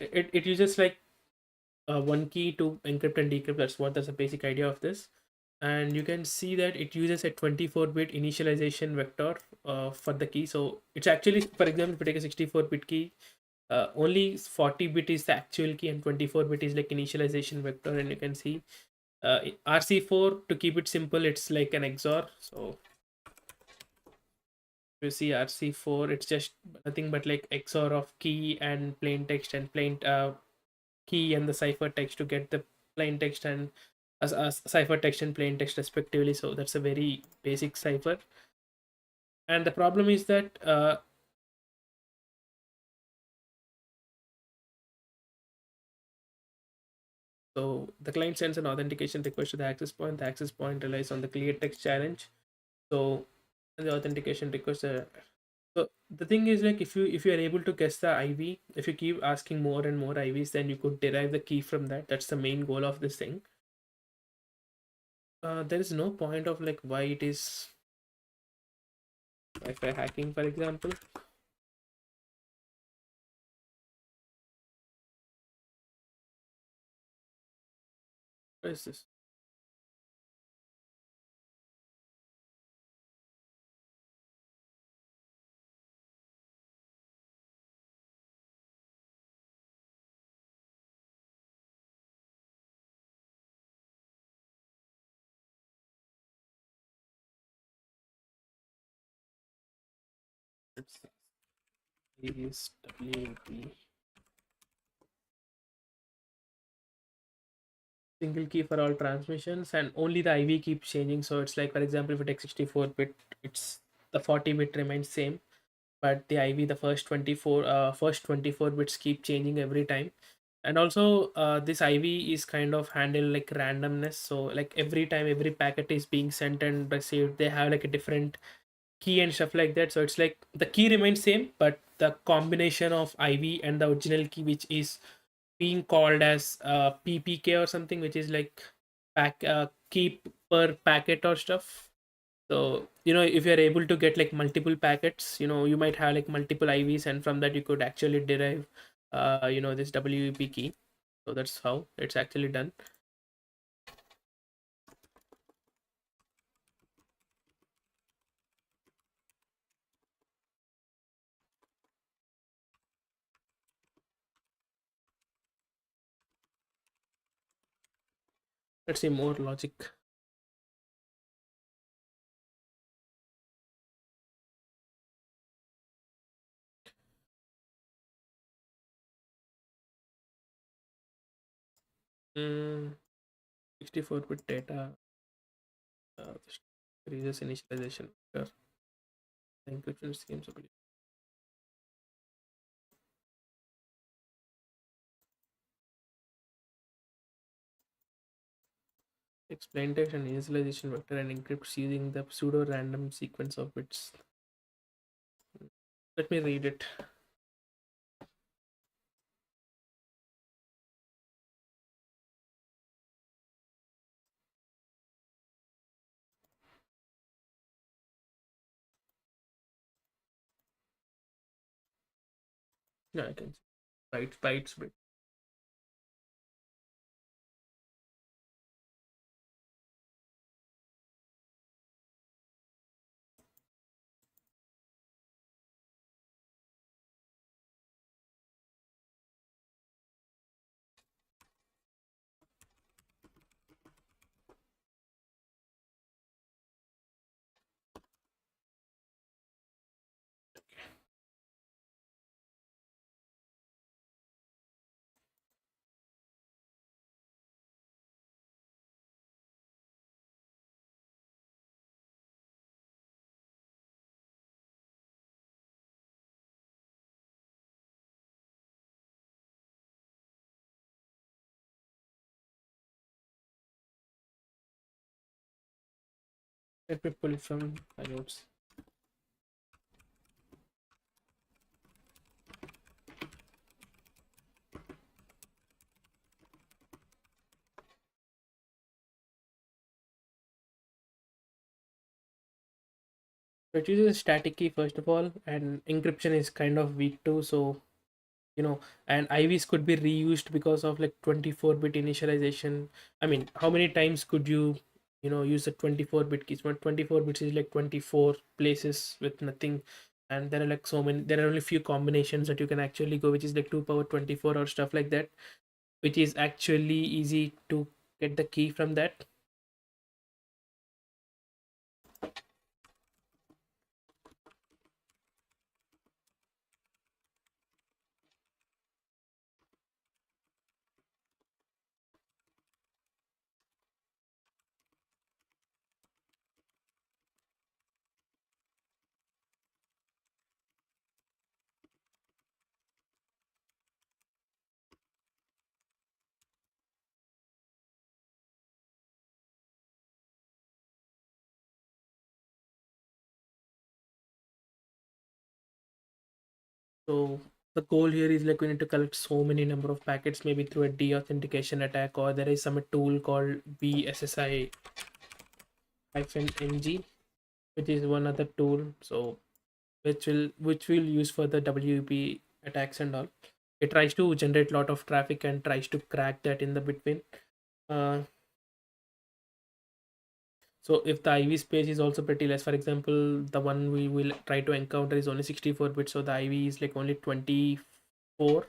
it uses like one key to encrypt and decrypt. That's the basic idea of this. And you can see that it uses a 24-bit initialization vector for the key. So it's actually, for example, if you take a 64-bit key, only 40-bit is the actual key and 24-bit is like initialization vector. And you can see RC4, to keep it simple, it's like an XOR. So you see RC4, it's just nothing but like XOR of key and plain text and plain key and the cipher text to get the plain text and as cipher text and plain text respectively. So that's a very basic cipher. And the problem is that So the client sends an authentication request to the access point. The access point relies on the clear text challenge. So the authentication request. So the thing is, like, if you are able to guess the IV, if you keep asking more and more IVs, then you could derive the key from that. That's the main goal of this thing. There is no point of like why it is Wi-Fi hacking, for example. What is this? Is WEP. Single key for all transmissions, and only the IV keeps changing. So it's like, for example, if you take 64-bit, it's the 40-bit remains same, but the IV, the first 24 bits keep changing every time. And also this IV is kind of handle like randomness. So like every time every packet is being sent and received, they have like a different key and stuff like that. So it's like the key remains same, but the combination of IV and the original key, which is being called as PPK or something, which is like key per packet or stuff. So if you're able to get like multiple packets, you might have like multiple IVs, and from that you could actually derive this WEP key. So that's how it's actually done. Let's see more logic. mm, 64-bit data just increases initialization. Sure. The encryption schemes ability. Explain text and initialization vector and encrypts using the pseudo random sequence of bits. Let me read it. Yeah, I can see. Bytes bit. Let me pull it from my notes. So it uses a static key first of all, and encryption is kind of weak too. So and IVs could be reused because of like 24-bit initialization. I mean, how many times could you use a 24-bit keys? But 24 bits is like 24 places with nothing, and there are like so many. There are only few combinations that you can actually go, which is like 2 power 24 or stuff like that, which is actually easy to get the key from that. So the goal here is like we need to collect so many number of packets, maybe through a deauthentication attack, or there is some tool called BSSI -ng, which is one other tool. So which will use for the WP attacks and all. It tries to generate a lot of traffic and tries to crack that in the between. Uh, so if the IV space is also pretty less, for example, the one we will try to encounter is only 64 bits, so the IV is like only 24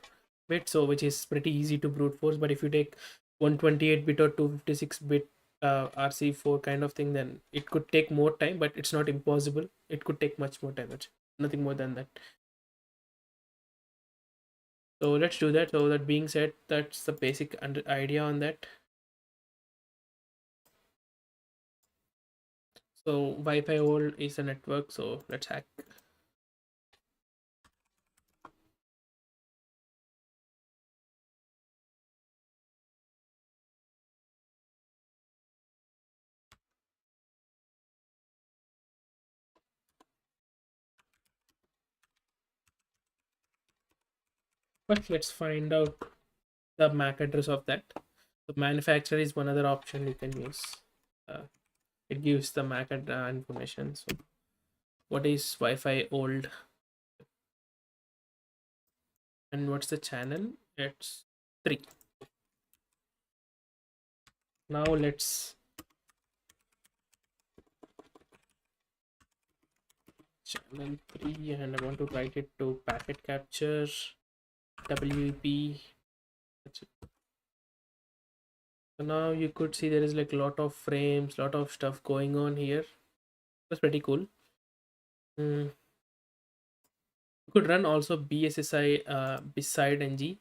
bits, so which is pretty easy to brute force. But if you take 128 bit or 256 bit RC4 kind of thing, then it could take more time, but it's not impossible. It could take much more time, nothing more than that. So let's do that. So that being said, that's the basic idea on that. So Wi-Fi old is a network, so let's hack. But let's find out the MAC address of that. The manufacturer is one other option you can use. Uh, it gives the MAC information. So what is Wi-Fi old? And what's the channel? It's 3. Now let's channel 3, and I want to write it to packet capture WEP. That's it. So now you could see there is like a lot of frames, lot of stuff going on here. That's pretty cool. You could run also BSSI beside ng.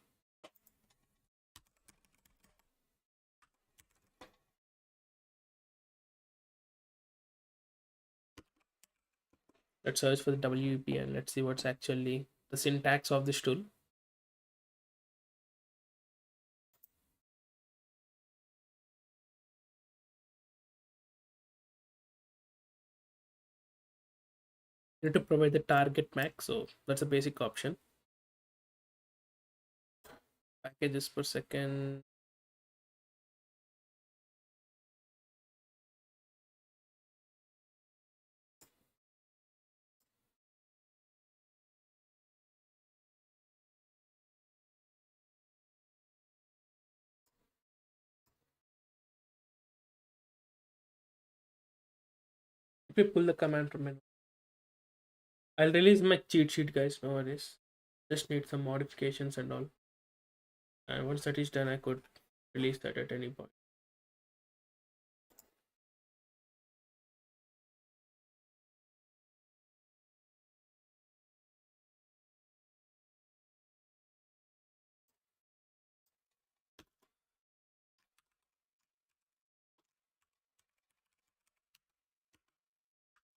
Let's search for the WEP and let's see what's actually the syntax of this tool. You need to provide the target MAC, so that's a basic option. Packages per second. Let me pull the command from it. I'll release my cheat sheet, guys. No worries. Just need some modifications and all. And once that is done, I could release that at any point.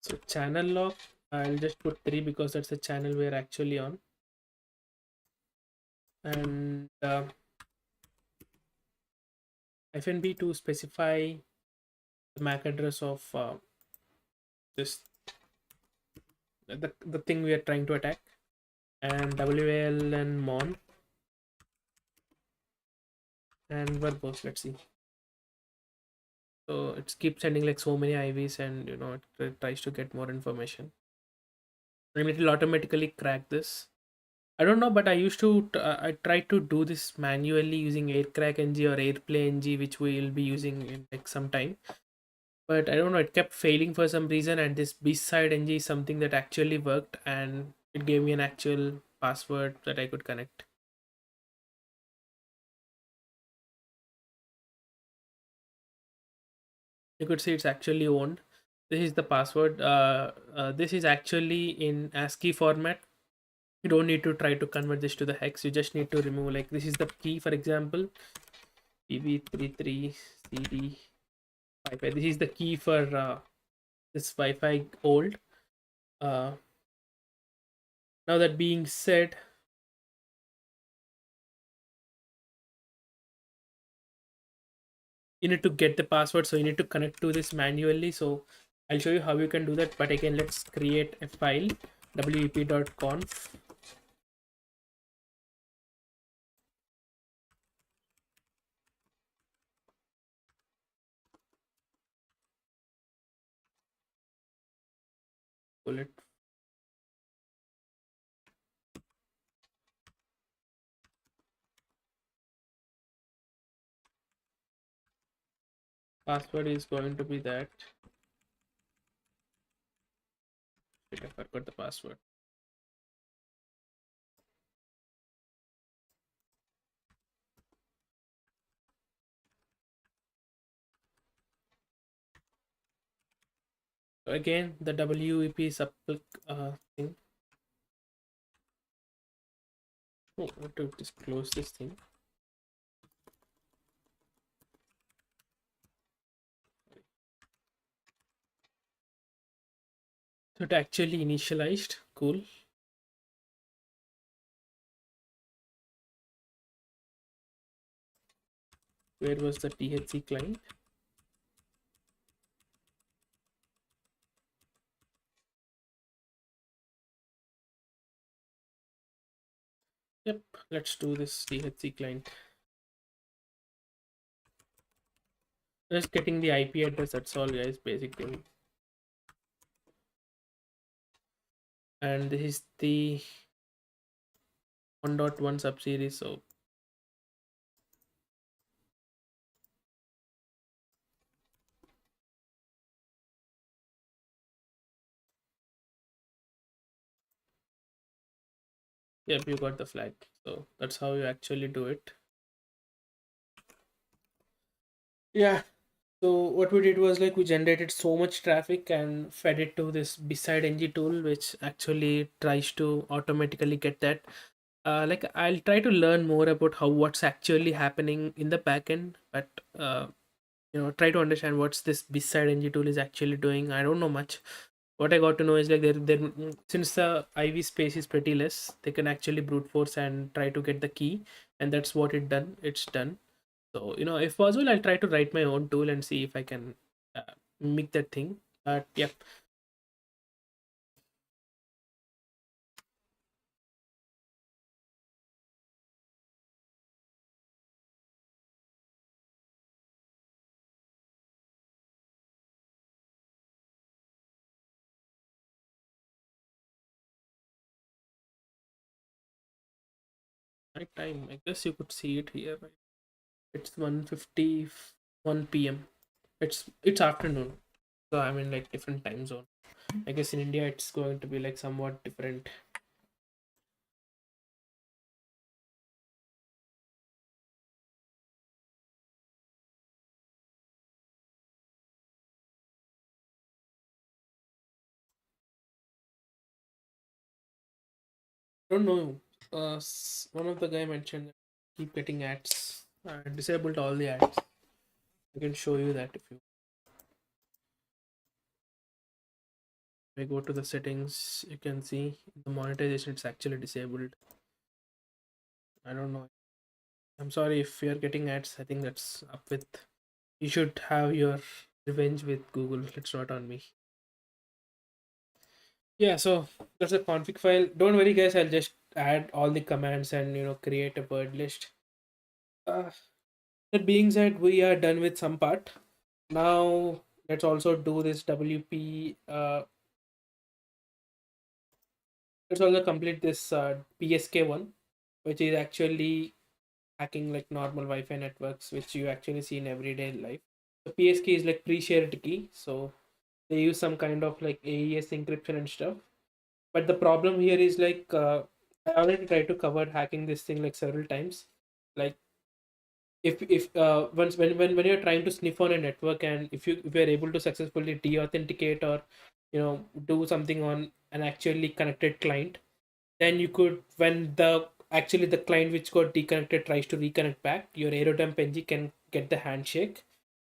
So channel log, I'll just put 3 because that's the channel we're actually on. And FNB to specify the MAC address of this the thing we are trying to attack, and WL and mon and verbose. Let's see. So it keeps sending like so many IVs, and it tries to get more information, and it will automatically crack this. I don't know, but I used to I tried to do this manually using aircrack ng or airplay ng, which we will be using in like some time. But I don't know, it kept failing for some reason, and this beside ng is something that actually worked, and it gave me an actual password that I could connect. You could see it's actually owned. This is the password. This is actually in ASCII format. You don't need to try to convert this to the hex. You just need to remove, like, this is the key, for example, PB33CD Wi-Fi. This is the key for this Wi-Fi old. Now that being said, you need to get the password, so you need to connect to this manually. So I'll show you how you can do that, but again, let's create a file, wep.conf. pull it. Password is going to be that. Shit, I forgot the password. So again, the WEP thing. Oh, what to just close this thing. So it actually initialized. Cool. Where was the THC client? Yep, let's do this THC client. Just getting the IP address, that's all guys, basic thing. And this is the 1.1 subseries, so yep, you got the flag. So that's how you actually do it. Yeah. So what we did was like we generated so much traffic and fed it to this beside ng tool, which actually tries to automatically get that. Like I'll try to learn more about how what's actually happening in the backend, but try to understand what's this beside ng tool is actually doing. I don't know much. What I got to know is like they're since the IV space is pretty less, they can actually brute force and try to get the key, and that's what it's done. So if possible, I'll try to write my own tool and see if I can make that thing. But yeah, right time. I guess you could see it here. Right? It's 1:51 p.m. It's afternoon, so I'm in like different time zone. I guess in India it's going to be like somewhat different. I don't know. One of the guy mentioned that keep getting ads. I disabled all the ads. I can show you that if you. I go to the settings, you can see the monetization. It's actually disabled. I don't know. I'm sorry if you're getting ads. I think that's up with. You should have your revenge with Google. It's not on me. Yeah, so that's a config file. Don't worry, guys. I'll just add all the commands and create a bird list. Uh, that being said, we are done with some part. Now let's also do this WP. Let's also complete this PSK one, which is actually hacking like normal Wi-Fi networks, which you actually see in everyday life. The PSK is like pre-shared key, so they use some kind of like AES encryption and stuff. But the problem here is like I already tried to cover hacking this thing like several times. Like if once when you're trying to sniff on a network, and if you're able to successfully de-authenticate or do something on an actually connected client, then you could, when the actually the client which got deconnected tries to reconnect back, your aerodump ng can get the handshake,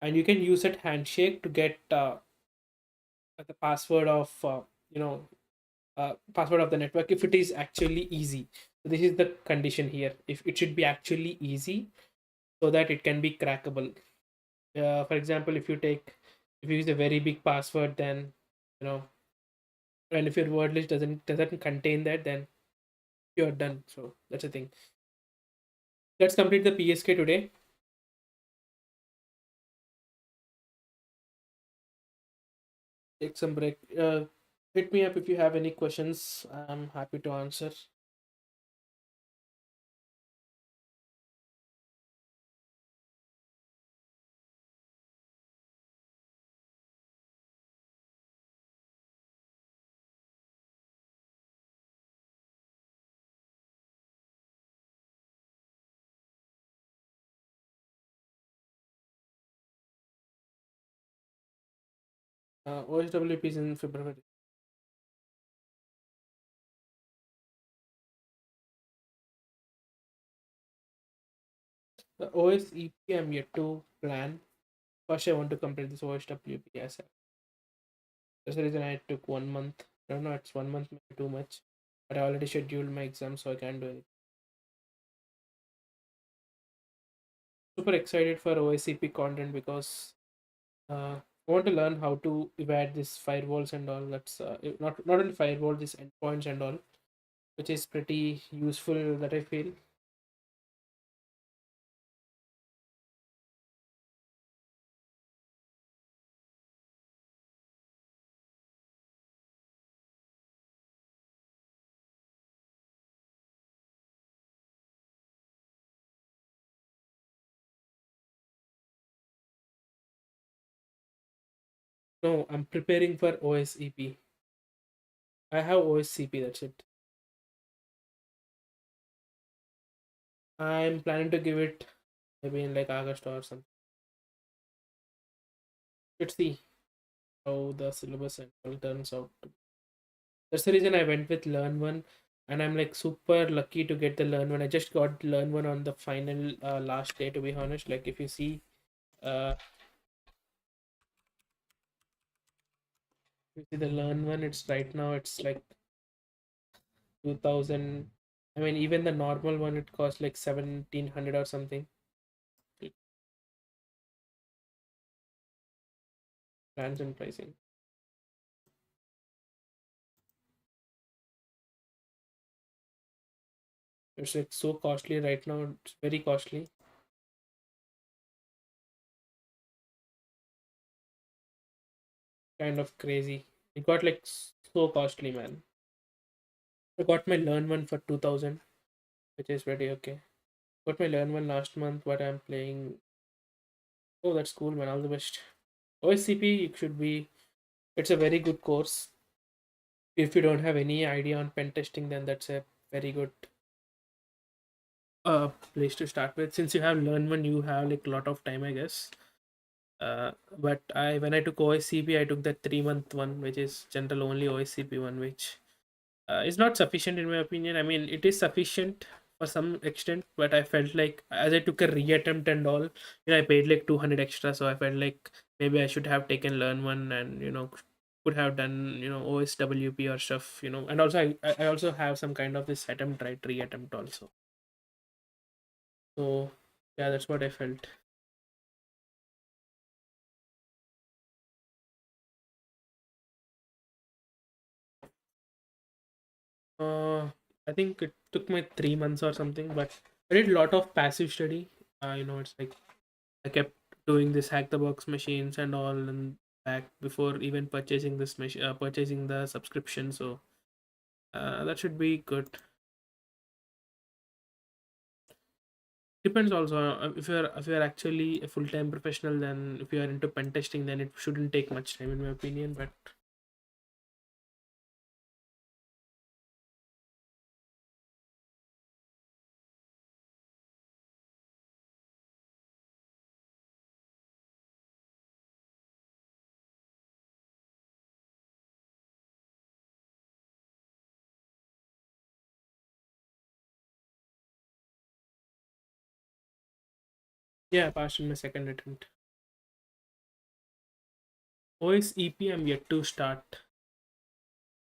and you can use that handshake to get the password of password of the network if it is actually easy. So this is the condition here. If it should be actually easy so that it can be crackable. For example, if you use a very big password, then you know and if your word list doesn't contain that, then you're done. So that's the thing. Let's complete the PSK today. Take some break. Hit me up if you have any questions. I'm happy to answer. OSWP is in February. The OSEP I'm yet to plan. First, I want to complete this OSWP as well. That's the reason I took 1 month. I don't know, it's 1 month maybe too much. But I already scheduled my exam, so I can't do it. Super excited for OSCP content because I want to learn how to evade these firewalls and all. That's not only firewall, these endpoints and all, which is pretty useful that I feel. No, I'm preparing for OSEP. I have OSCP. That's it. I'm planning to give it maybe in like August or something. Let's see how the syllabus and all turns out. That's the reason I went with Learn One, and I'm like super lucky to get the Learn One. I just got Learn One on the final last day. To be honest, like if uh, you see the Learn One, it's right now it's like 2000. I mean, even the normal one it costs like 1700 or something. Plans and pricing. It's like so costly right now. It's very costly. Kind of crazy. It got like so costly, man. I got my Learn One for 2000, which is pretty okay. Got my Learn One last month. What I'm playing. Oh, that's cool, man. All the best. OSCP, it should be. It's a very good course. If you don't have any idea on pen testing, then that's a very good place to start with. Since you have Learn One, you have like a lot of time, I guess. But I when I took OSCP, I took that 3 month one, which is general only OSCP one, which is not sufficient in my opinion. I mean, it is sufficient for some extent, but I felt like as I took a reattempt and all, I paid like 200 extra, so I felt like maybe I should have taken Learn One and could have done OSWP or stuff, and also I also have some kind of this attempt right reattempt also. So yeah, that's what I felt. Uh, I think it took my 3 months or something, but I did a lot of passive study. It's like I kept doing this hack the box machines and all, and back before even purchasing this machine, purchasing the subscription. So that should be good. Depends also if you're actually a full time professional. Then if you are into pen testing, then it shouldn't take much time, in my opinion. But yeah, I passed in my second attempt. OSEP, I'm yet to start.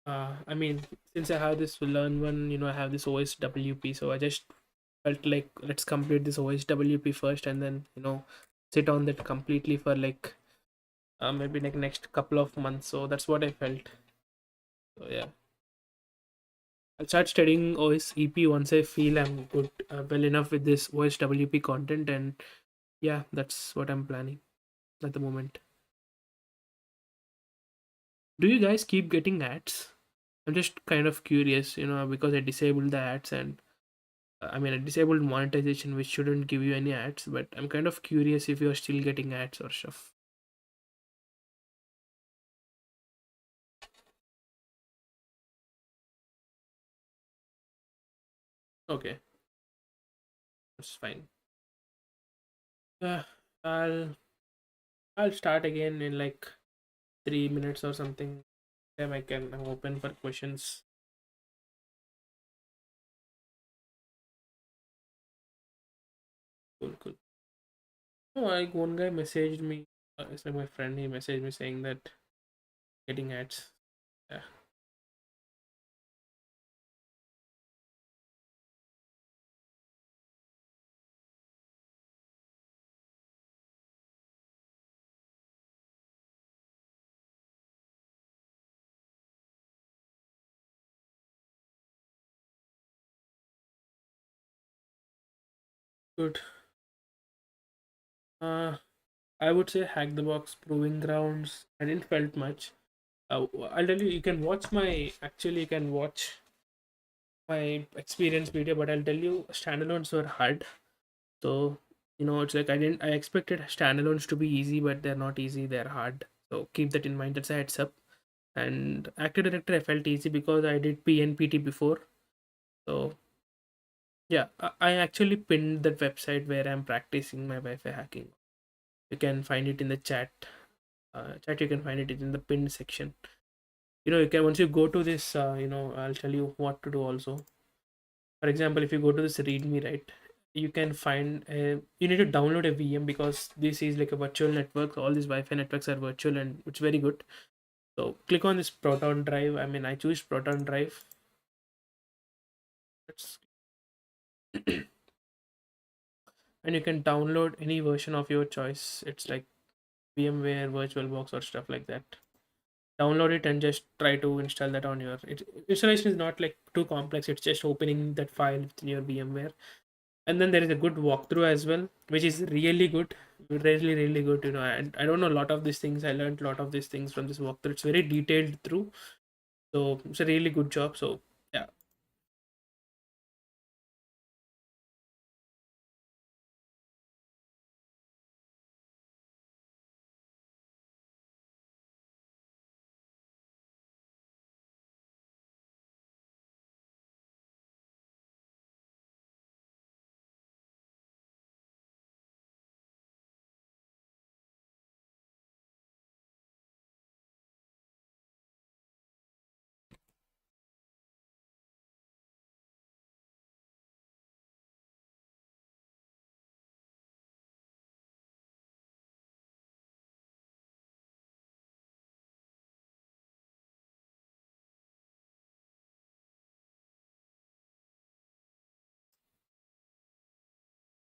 I mean, since I have this Learn One, I have this OSWP, so I just felt like let's complete this OSWP first, and then sit on that completely for like maybe like next couple of months. So that's what I felt. So yeah, I'll start studying OSEP once I feel I'm good, well enough with this OSWP content, and yeah, that's what I'm planning at the moment. Do you guys keep getting ads? I'm just kind of curious, because I disabled the ads, and I mean, I disabled monetization, which shouldn't give you any ads, but I'm kind of curious if you're still getting ads or stuff. Okay, that's fine. Uh, I'll I'll start again in like 3 minutes or something. Then I'm open for questions. Cool, cool. No, like one guy messaged me. It's like my friend. He messaged me saying that getting ads. Yeah, good. Uh, I would say hack the box, proving grounds. I didn't felt much. I'll tell you. You can watch my experience video, but I'll tell you, standalones were hard. So it's like I expected standalones to be easy, but they're not easy. They're hard. So keep that in mind. That's a heads up. And active directory I felt easy because I did PNPT before. So yeah, I actually pinned that website where I'm practicing my Wi-Fi hacking. You can find it in the chat. Chat, you can find it in the pinned section. You can, once you go to this, I'll tell you what to do also. For example, if you go to this readme, right, you can find you need to download a VM, because this is like a virtual network. All these Wi-Fi networks are virtual, and it's very good. So click on this Proton drive. I mean, I choose Proton drive. Let's And you can download any version of your choice. It's like VMware, VirtualBox, or stuff like that. Download it and just try to install that on your. Installation is not like too complex. It's just opening that file within your VMware, and then there is a good walkthrough as well, which is really good, really really good. I don't know a lot of these things. I learned a lot of these things from this walkthrough. It's very detailed through, so it's a really good job. So yeah.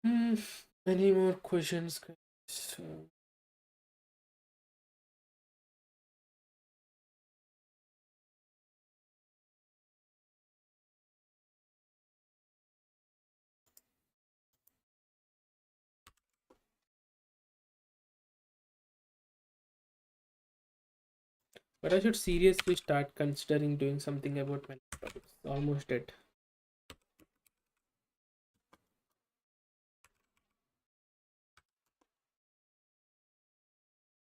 Hmm, any more questions, guys? But I should seriously start considering doing something about my laptop. It's almost dead.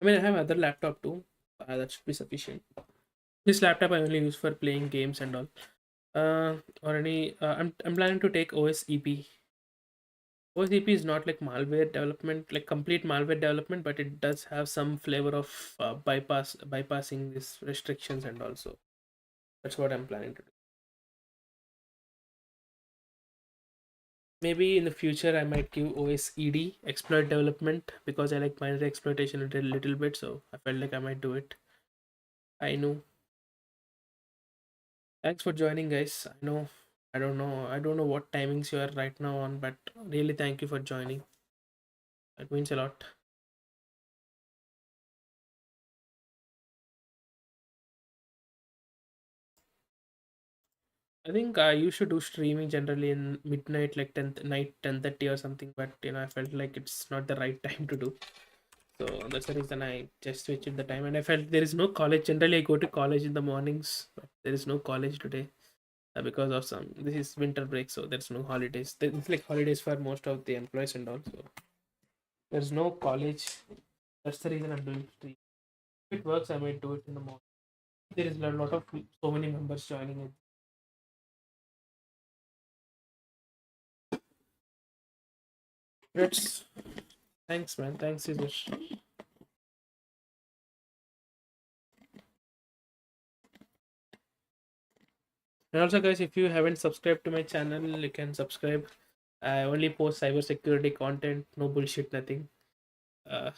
I mean, I have other laptop too. That should be sufficient. This laptop I only use for playing games and all. Or any. I'm planning to take OSEP. OSEP is not like malware development, like complete malware development, but it does have some flavor of bypassing these restrictions, and also that's what I'm planning to do. Maybe in the future I might give OSED, exploit development, because I like binary exploitation a little bit, so I felt like I might do it. I know. Thanks for joining, guys. I know. I don't know what timings you are right now on, but really thank you for joining. It means a lot. I think I used to do streaming generally in midnight, like 10th night, 10:30 or something. But I felt like it's not the right time to do. So that's the reason I just switched the time. And I felt there is no college. Generally, I go to college in the mornings, but there is no college today because of some. This is winter break, so there's no holidays. It's like holidays for most of the employees and all. So there's no college. That's the reason I'm doing stream. If it works, I might do it in the morning. There is a lot of so many members joining it. It's thanks, man. Thanks, Caesar. And also, guys, if you haven't subscribed to my channel, you can subscribe. I only post cybersecurity content, no bullshit, nothing. Uh,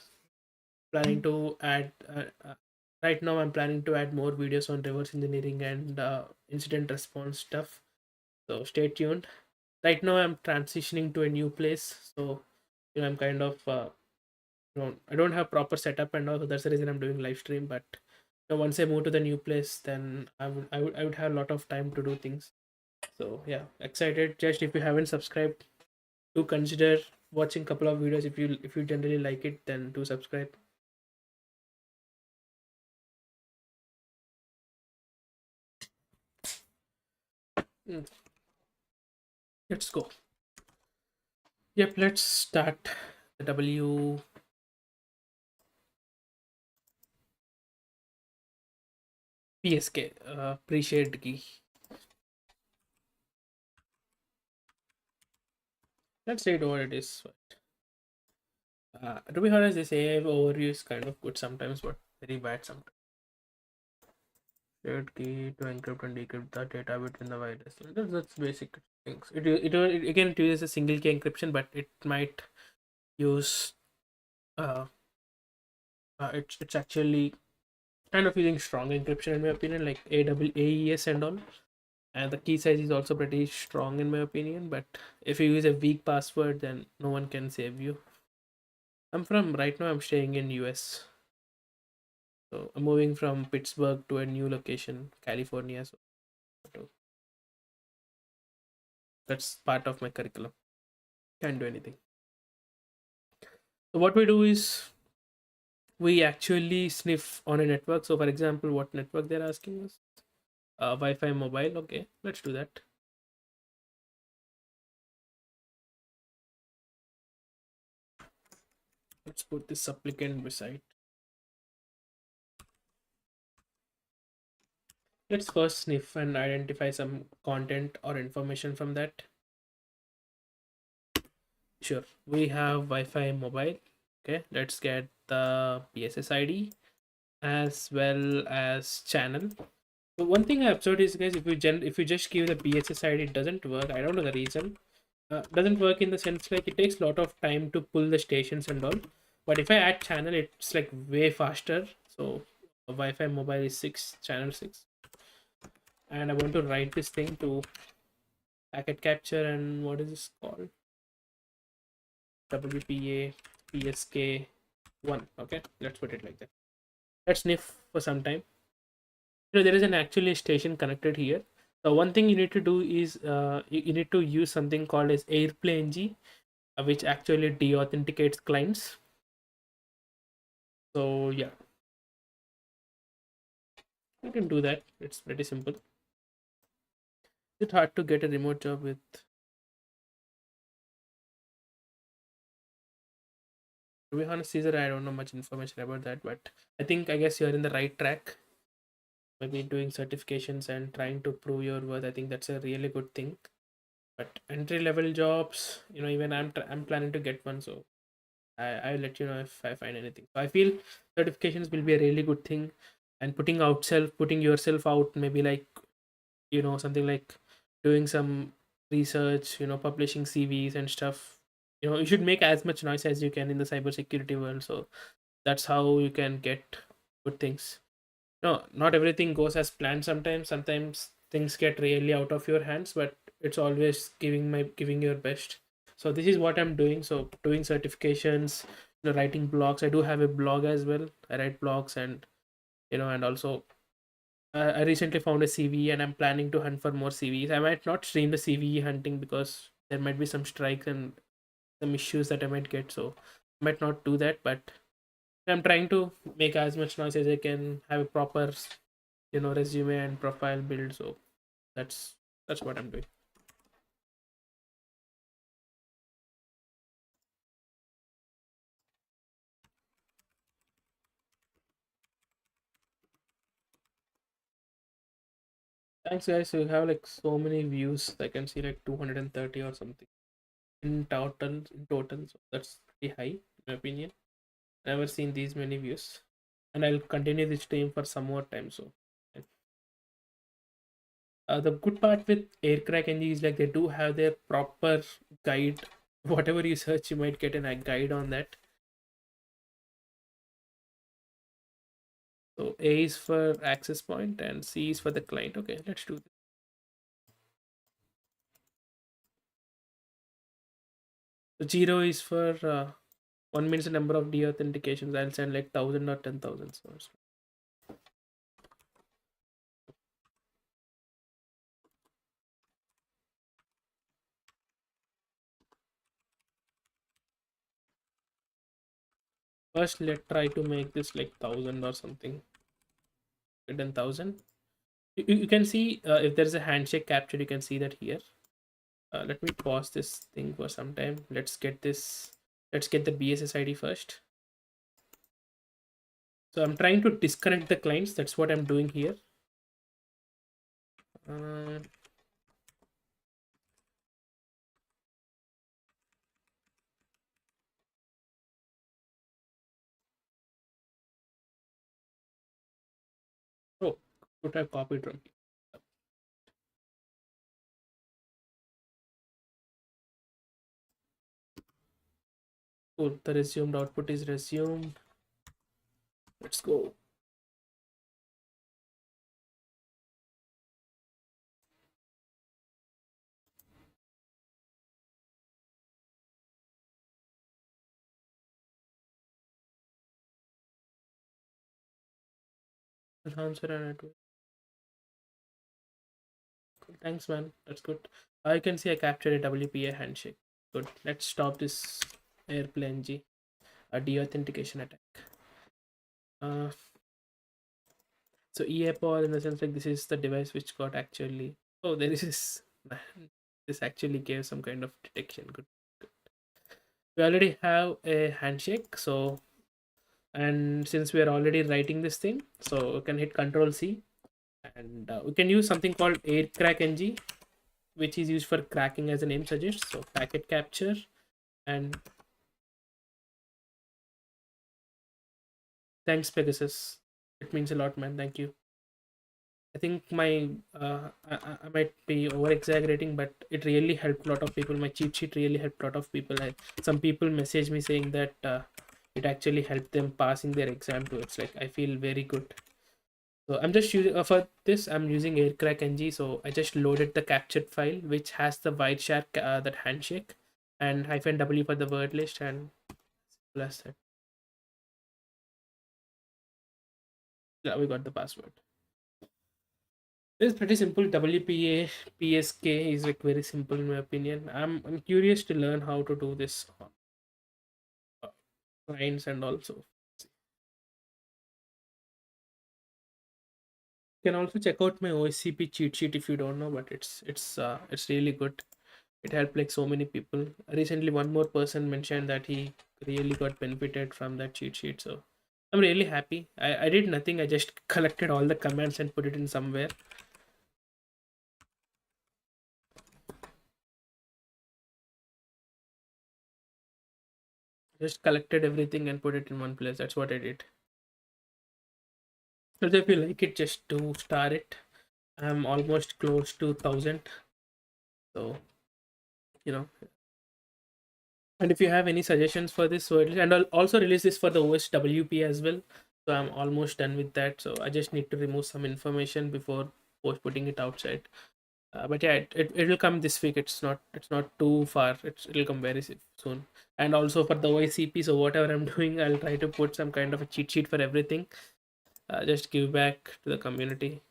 Planning to add. Right now, I'm planning to add more videos on reverse engineering and incident response stuff. So stay tuned. Right now, I'm transitioning to a new place, so I'm kind of I don't have proper setup and all, so that's the reason I'm doing live stream. But once I move to the new place, then I would have a lot of time to do things. So yeah, excited. Just if you haven't subscribed, do consider watching couple of videos. If you generally like it, then do subscribe. Mm, let's go. Yep, let's start the WPSK pre-shared key. Let's read what it is. To be honest, this AI overview is kind of good sometimes, but very bad sometimes. Shared key to encrypt and decrypt the data between the virus. That's basic things. Again, it uses a single key encryption, but it might use uh, it's actually kind of using strong encryption in my opinion, like AES and all. And the key size is also pretty strong in my opinion. But if you use a weak password, then no one can save you. Right now I'm staying in US. So I'm moving from Pittsburgh to a new location, California. So that's part of my curriculum. Can't do anything. So what we do is we actually sniff on a network. So for example, what network they're asking us? Wi-Fi mobile. Okay, let's do that. Let's put this supplicant beside. Let's first sniff and identify some content or information from that. Sure, we have Wi-Fi mobile. Okay, let's get the PSS ID as well as channel. So one thing I observed is, guys, if you just give the PSS ID, it doesn't work. I don't know the reason. Doesn't work in the sense like it takes a lot of time to pull the stations and all. But if I add channel, it's like way faster. So Wi-Fi mobile is 6, channel 6. And I want to write this thing to packet capture, and what is this called? WPA PSK 1. Okay, let's put it like that. Let's sniff for some time. There is an actually station connected here. So one thing you need to do is you need to use something called as airplane G, which actually de-authenticates clients. So yeah, you can do that. It's pretty simple. It's hard to get a remote job with. To be honest, Caesar, I don't know much information about that, but I guess you're in the right track. Maybe doing certifications and trying to prove your worth. I think that's a really good thing. But entry level jobs, even I'm planning to get one, so I'll let you know if I find anything. So I feel certifications will be a really good thing, and putting yourself out, maybe like something like doing some research, publishing CVs and stuff. You should make as much noise as you can in the cybersecurity world. So that's how you can get good things. No, not everything goes as planned. Sometimes things get really out of your hands, but it's always giving your best. So this is what I'm doing. So doing certifications, writing blogs. I do have a blog as well. I write blogs, and also I recently found a CV, and I'm planning to hunt for more CVs. I might not stream the CV hunting because there might be some strikes and some issues that I might get. So I might not do that, but I'm trying to make as much noise as I can, have a proper, resume and profile build. So that's what I'm doing. Thanks, guys. So you have like so many views. I can see like 230 or something in total. In total, so that's pretty high, in my opinion. Never seen these many views, and I'll continue this stream for some more time. So, the good part with Aircrack NG is like they do have their proper guide. Whatever you search, you might get a guide on that. So A is for access point and C is for the client. Okay, let's do this. So 0 is for 1 means the number of de-authentications. I'll send like 1,000 or 10,000. So first, let's try to make this like 1,000 or something. 10,000. You can see if there's a handshake capture, you can see that here. Let me pause this thing for some time. Let's get the BSS ID first. So I'm trying to disconnect the clients. That's what I'm doing here. Uh, oh, should have copied from here. Cool. The resumed output is resumed. Let's go. Answer and network. Cool. Thanks, man. That's good. I can see I captured a WPA handshake. Good. Let's stop this airplane G. A deauthentication attack. Uh, so EAPOL in the sense like this is the device which got actually. Oh, there is this. This actually gave some kind of detection. Good. We already have a handshake, so and since we are already writing this thing, so we can hit Control C, and we can use something called aircrack ng, which is used for cracking as the name suggests. So packet capture, and thanks Pegasus, it means a lot, man. Thank you. I think my I might be over exaggerating, but it really helped a lot of people. My cheat sheet really helped a lot of people. Some people message me saying that it actually helped them passing their exam too. It's like I feel very good. So I'm just using for this. I'm using aircrack ng. So I just loaded the captured file, which has the wide share that handshake, and -w for the word list, and plus that. Yeah, we got the password. It's pretty simple. WPA PSK is like very simple in my opinion. I'm curious to learn how to do this on clients and also. You can also check out my OSCP cheat sheet if you don't know, but it's really good. It helped like so many people. Recently, one more person mentioned that he really got benefited from that cheat sheet. So I'm really happy. I did nothing. I just collected all the commands and put it in somewhere. Just collected everything and put it in one place. That's what I did. So if you like it, just do star it. I'm almost close to 1,000. So, you know, and if you have any suggestions for this, so and I'll also release this for the OSWP as well. So I'm almost done with that. So I just need to remove some information before putting it outside. But yeah, it will come this week. It's not too far. It'll come very soon. And also for the OSCP, so whatever I'm doing, I'll try to put some kind of a cheat sheet for everything. Just give back to the community.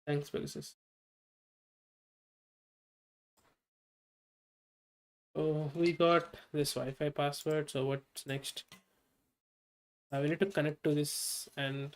Thanks, Pegasus. So we got this Wi-Fi password. So what's next? We need to connect to this, and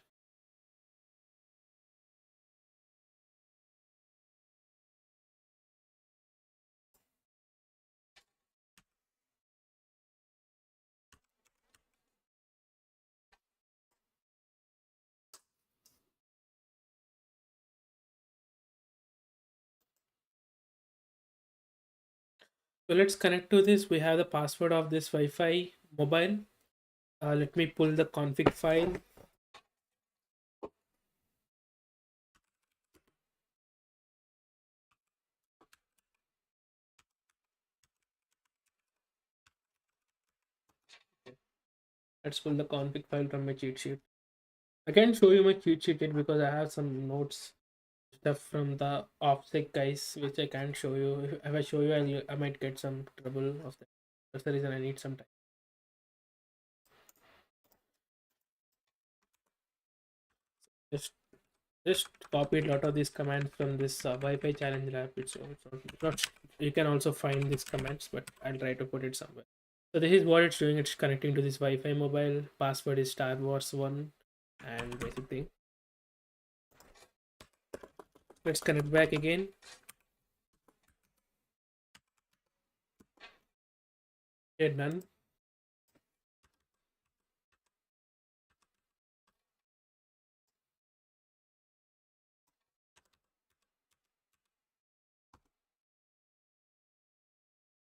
so let's connect to this. We have the password of this Wi-Fi mobile. Let me pull the config file. Let's pull the config file from my cheat sheet. I can't show you my cheat sheet yet because I have some notes stuff from the OPSEC guys, which I can't show you. If I show you, I might get some trouble of that. That's the reason I need some time. Just just copied a lot of these commands from this Wi-Fi challenge lab. It's not, you can also find these commands, but I'll try to put it somewhere. So this is what it's doing. It's connecting to this Wi-Fi mobile. Password is Star Wars 1 and basic thing. Let's connect back again. Okay, done.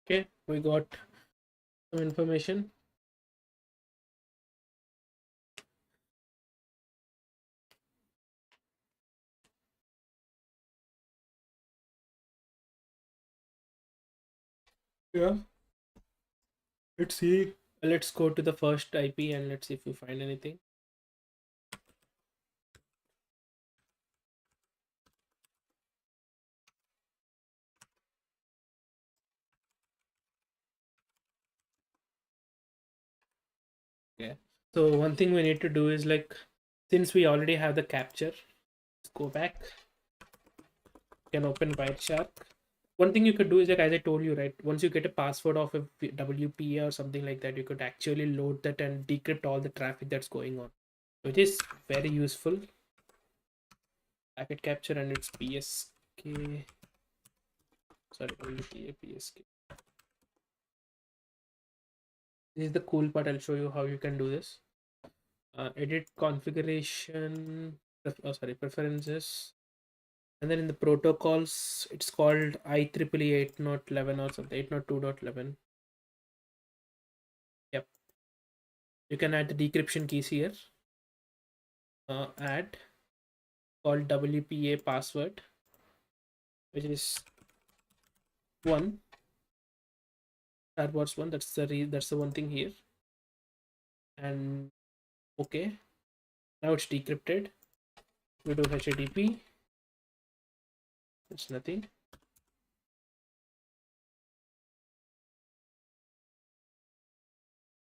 Okay, we got some information. Yeah. Let's see. Let's go to the first IP and let's see if we find anything. Okay. So one thing we need to do is like, since we already have the capture, let's go back. You can open Wireshark. One thing you could do is like, as I told you, right? Once you get a password of a WPA or something like that, you could actually load that and decrypt all the traffic that's going on, which is very useful. Packet capture and it's PSK. Sorry, WPA PSK. This is the cool part. I'll show you how you can do this. Edit configuration. Preferences. And then in the protocols, it's called IEEE 8.11 or something, 8.2.11. Yep. You can add the decryption keys here. Add called WPA password, which is 1. Star Wars 1. That's the one thing here. And okay. Now it's decrypted. We do HTTP. It's nothing.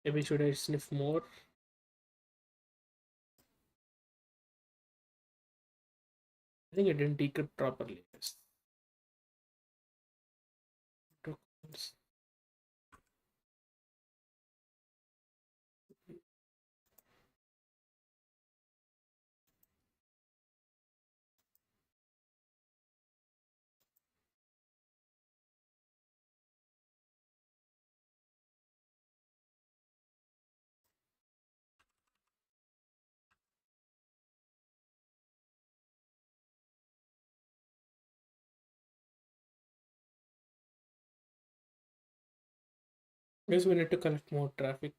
Maybe should I sniff more? I think it didn't decrypt properly. Yes. Protocols. Guess we need to collect more traffic.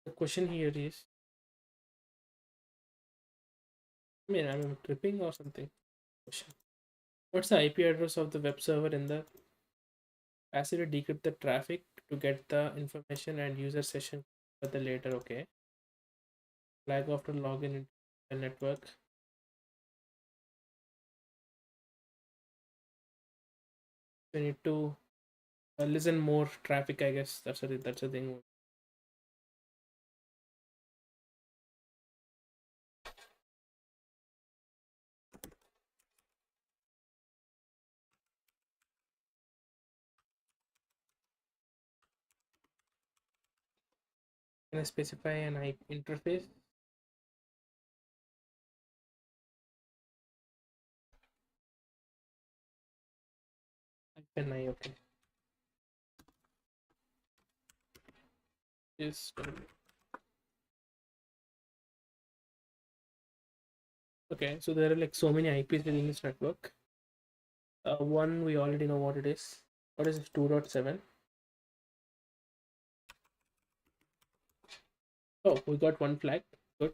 The question here is, I mean, I'm tripping or something. Question. What's the IP address of the web server in the capacity to decrypt the traffic to get the information and user session for the later? Okay. Flag after login into the network. We need to listen more traffic, I guess. That's a thing. I specify an IP interface? Hyphen I, okay. Yes. Okay, so there are like so many IPs within this network. One we already know what it is. What is 2.7? Oh, we got one flag. Good.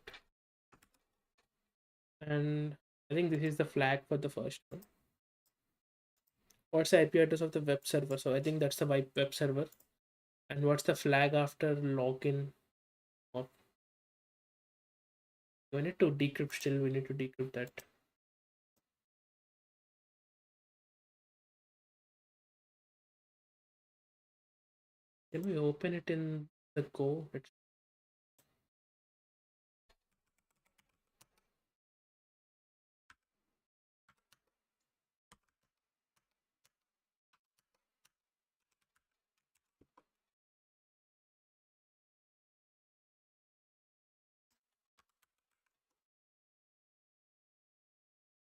And I think this is the flag for the first one. What's the IP address of the web server? So I think that's the web server. And what's the flag after login? Oh, we need to decrypt still. We need to decrypt that. Can we open it in the Go?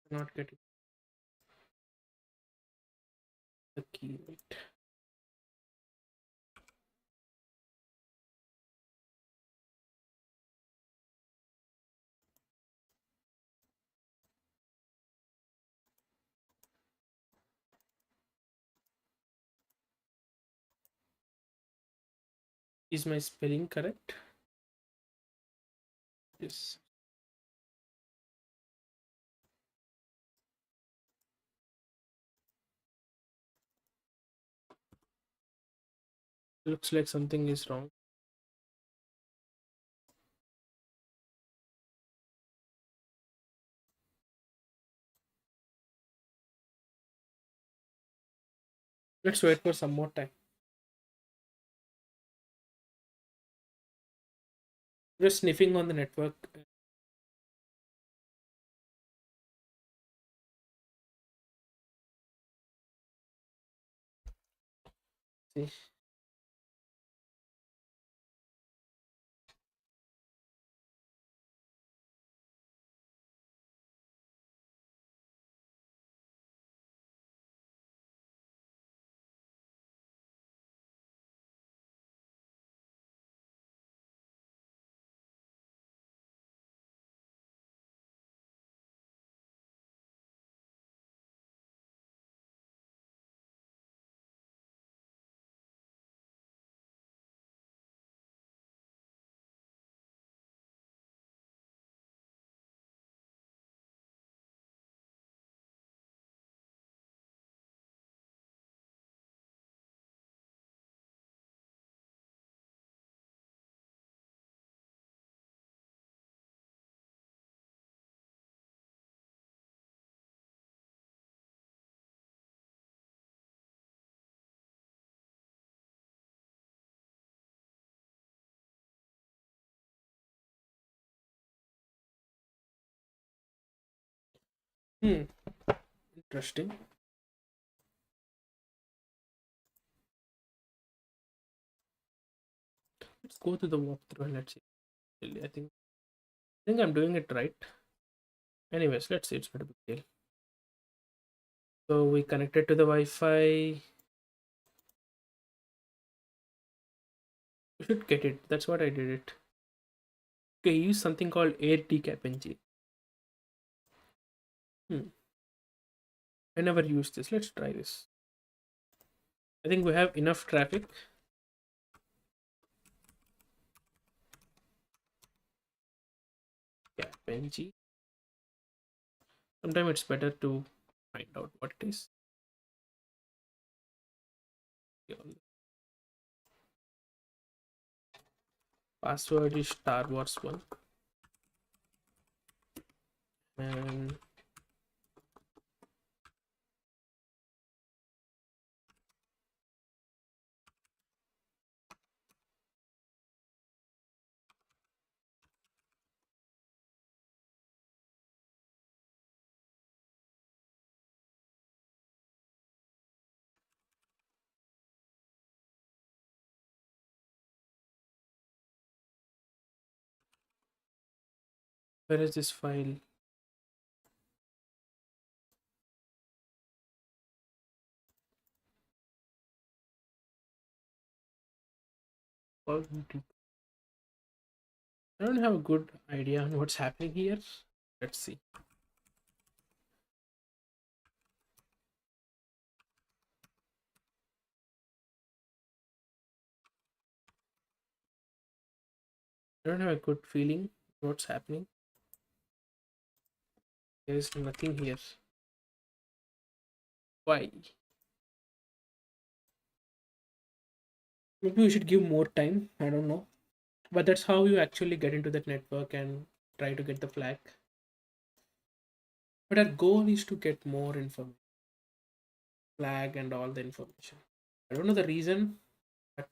It's not getting the key. Wait. Is my spelling correct? Yes. Looks like something is wrong. Let's wait for some more time. Just sniffing on the network. See. Interesting. Let's go to the walkthrough and let's see. I think I'm doing it right. Anyways, let's see. It's not a big deal. So we connected to the Wi-Fi. We should get it. That's what I did it. Okay, use something called air decap ng. I never used this. Let's try this. I think we have enough traffic. Cap ng. Sometimes it's better to find out what it is. Password is Star Wars 1. And Where is this file? Oh, I don't have a good idea on what's happening here. Let's see. I don't have a good feeling what's happening. There is nothing here. Why? Maybe we should give more time. I don't know. But that's how you actually get into that network and try to get the flag. But our goal is to get more information, flag and all the information. I don't know the reason, but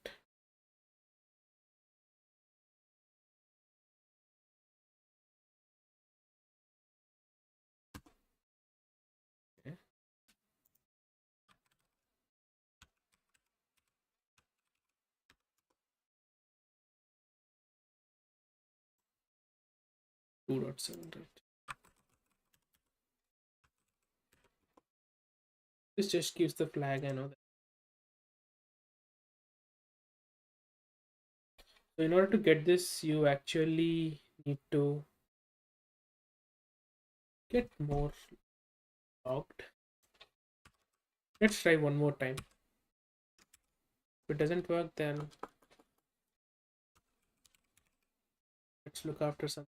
yeah, 2.7, right? This just gives the flag. I know that. So in order to get this, you actually need to get more logged. Let's try one more time. If it doesn't work, then let's look after some.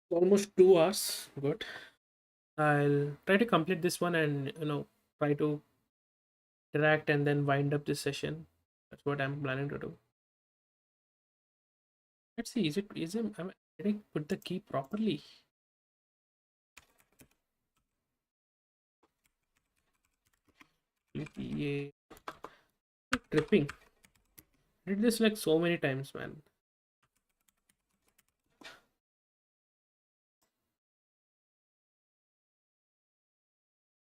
Almost 2 hours. Good. I'll try to complete this one and try to interact and then wind up this session. That's what I'm planning to do. Let's see. Did I put the key properly? WPA tripping. Did this like so many times, man.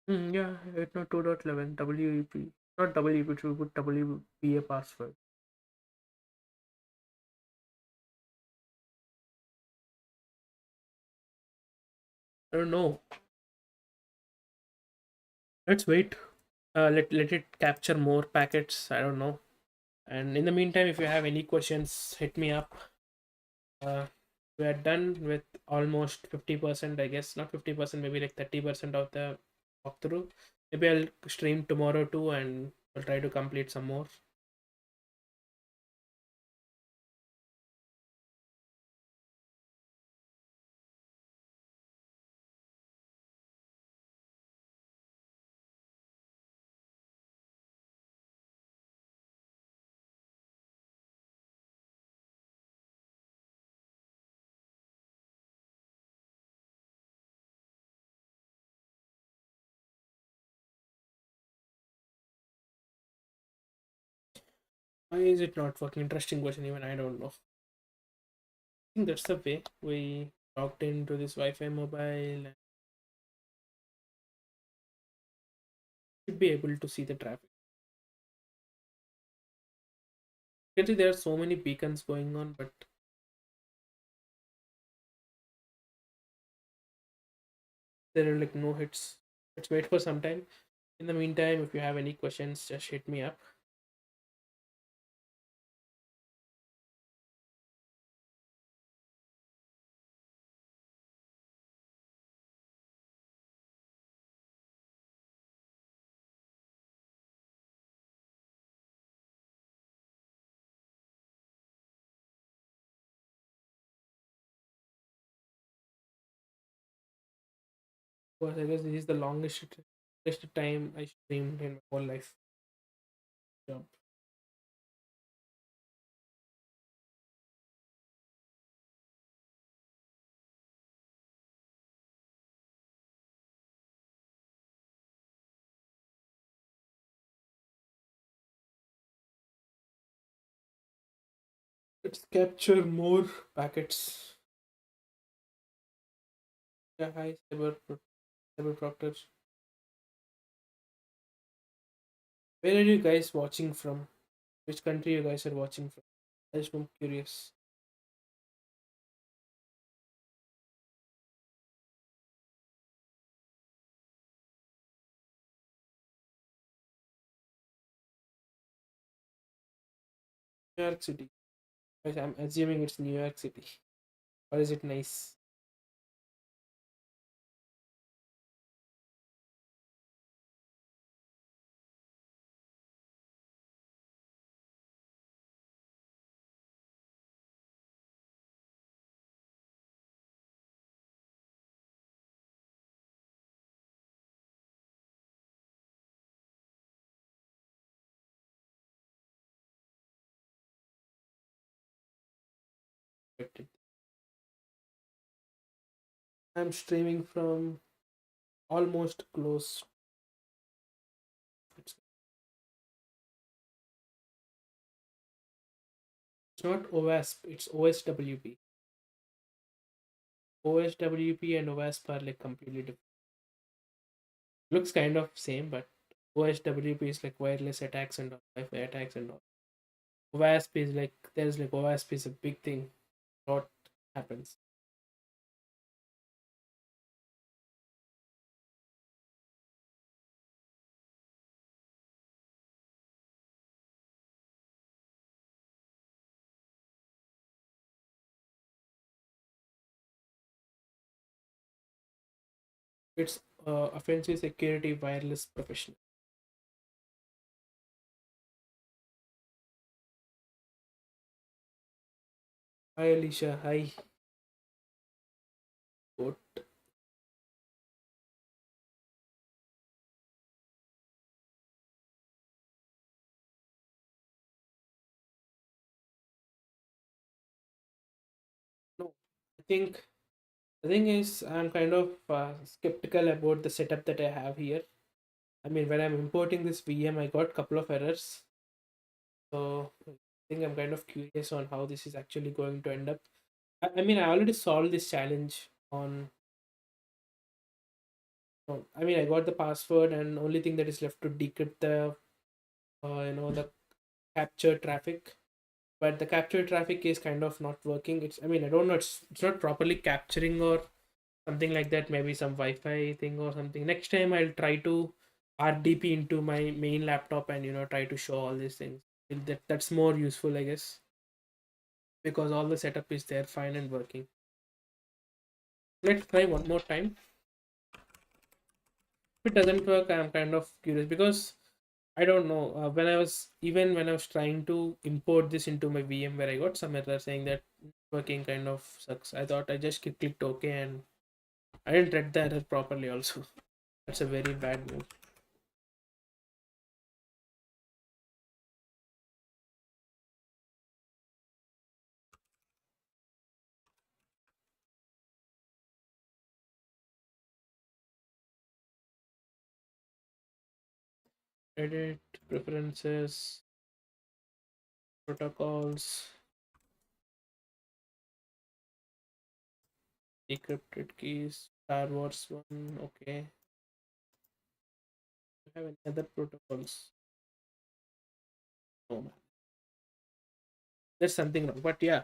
Yeah, 802.11 WEP. Not WEP, we put WPA password. I don't know. Let's wait. Let it capture more packets. I don't know. And in the meantime, if you have any questions, hit me up. We are done with almost 50%, I guess. Not 50%, maybe like 30% of the walkthrough. Maybe I'll stream tomorrow too and I'll try to complete some more. Why is it not working? Interesting question. Even I don't know. I think that's the way we logged into this Wi-Fi mobile and should be able to see the traffic. You can see there are so many beacons going on, but there are like no hits. Let's wait for some time. In the meantime, if you have any questions, just hit me up. Because I guess this is the longest time I streamed in my whole life. Job. Let's capture more packets. Yeah, hi, Cyber Proctor. Where are you guys watching from? Which country you guys are watching from? I just am curious. New York City. Guys, I'm assuming it's New York City. Or is it nice? I'm streaming from almost close. It's not OWASP, it's OSWP. OSWP and OWASP are like completely different. Looks kind of same, but OSWP is like wireless attacks and all, Wi-Fi attacks and all. OWASP is like there's like OWASP is a big thing. What happens? It's offensive security wireless professional. Hi Alicia, hi. What? No, I think the thing is I'm kind of skeptical about the setup that I have here. I mean, when I'm importing this VM, I got a couple of errors. So I think I'm kind of curious on how this is actually going to end up. I mean, I already solved this challenge on. I mean, I got the password, and only thing that is left to decrypt the, the capture traffic. But the capture traffic is kind of not working. It's, I mean, I don't know. It's not properly capturing or something like that. Maybe some Wi-Fi thing or something. Next time, I'll try to RDP into my main laptop and try to show all these things. That's more useful, I guess, because all the setup is there, fine and working. Let's try one more time. If it doesn't work, I'm kind of curious because I don't know. When I was trying to import this into my VM, where I got some error saying that working kind of sucks. I thought I just clicked OK and I didn't read the error properly. Also, that's a very bad move. Edit preferences, protocols, decrypted keys, Star Wars one. Okay, I have any other protocols? Oh man, there's something wrong. But yeah,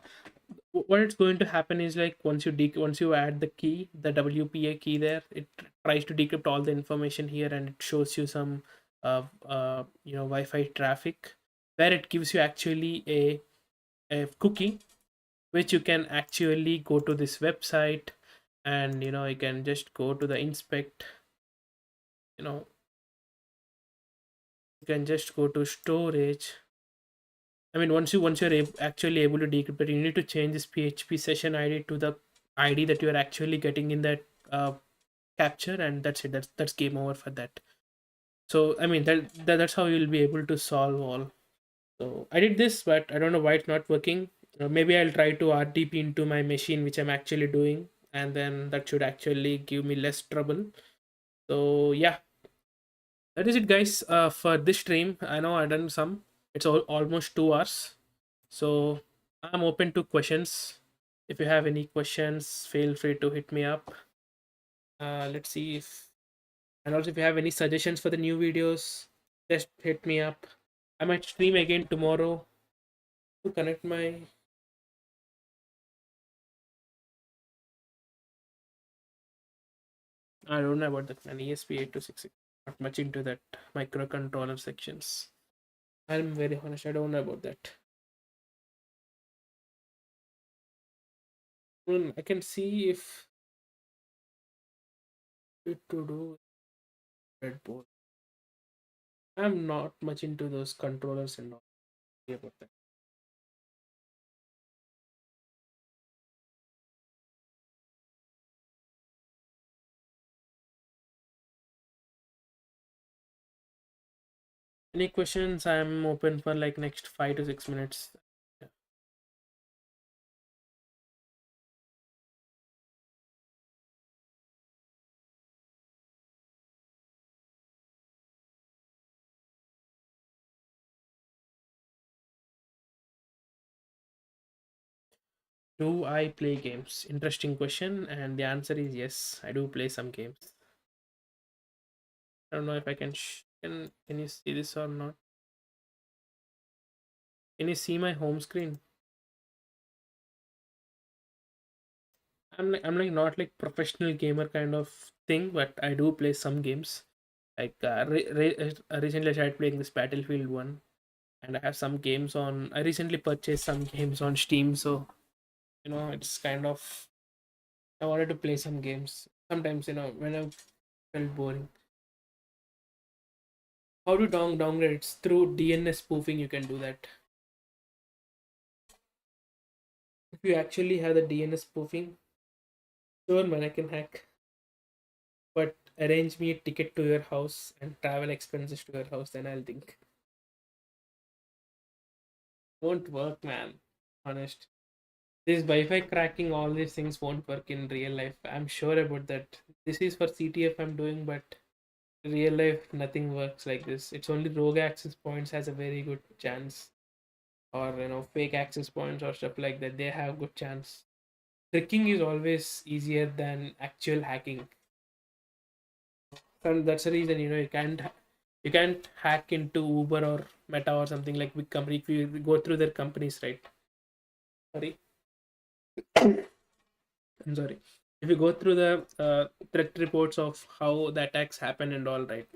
what it's going to happen is like once you add the key, the WPA key there, it tries to decrypt all the information here and it shows you some Wi-Fi traffic, where it gives you actually a cookie which you can actually go to this website, and you can just go to the inspect. you know you can just go to storage. I mean, once you're actually able to decrypt it, you need to change this PHP session ID to the ID that you are actually getting in that capture, and that's it. That's game over for that. So I mean that's how you'll be able to solve all. So I did this, but I don't know why it's not working. Maybe I'll try to RDP into my machine, which I'm actually doing, and then that should actually give me less trouble. So yeah, that is it, guys. For this stream, I know I've done some. It's almost 2 hours. So I'm open to questions. If you have any questions, feel free to hit me up. Let's see if, and also if you have any suggestions for the new videos, just hit me up. I might stream again tomorrow to connect my. I don't know about that, an ESP8266. Not much into that microcontroller sections. I'm very honest. I don't know about that. I can see if it to do Red Bull. I'm not much into those controllers and all. Sorry about that. Any questions? I'm open for like next 5 to 6 minutes. Yeah. Do I play games? Interesting question, and the answer is yes. I do play some games. I don't know if I can. Can you see this or not? Can you see my home screen? I'm like not like professional gamer kind of thing, but I do play some games. Like recently I started playing this Battlefield one, and I have some games on. I recently purchased some games on Steam, so it's kind of, I wanted to play some games. Sometimes when I felt boring. How to downgrade? It's through DNS spoofing. You can do that. If you actually have the DNS spoofing, sure man, I can hack. But arrange me a ticket to your house and travel expenses to your house, then I'll think. Won't work, man. Honest. This Wi-Fi cracking, all these things won't work in real life. I'm sure about that. This is for CTF I'm doing, but real life nothing works like this. It's only rogue access points has a very good chance, or fake access points or stuff like that. They have good chance. Tricking is always easier than actual hacking, and that's the reason you can't hack into Uber or Meta or something like big company if you go through their companies, right? Sorry, I'm sorry. If you go through the threat reports of how the attacks happen and all, right,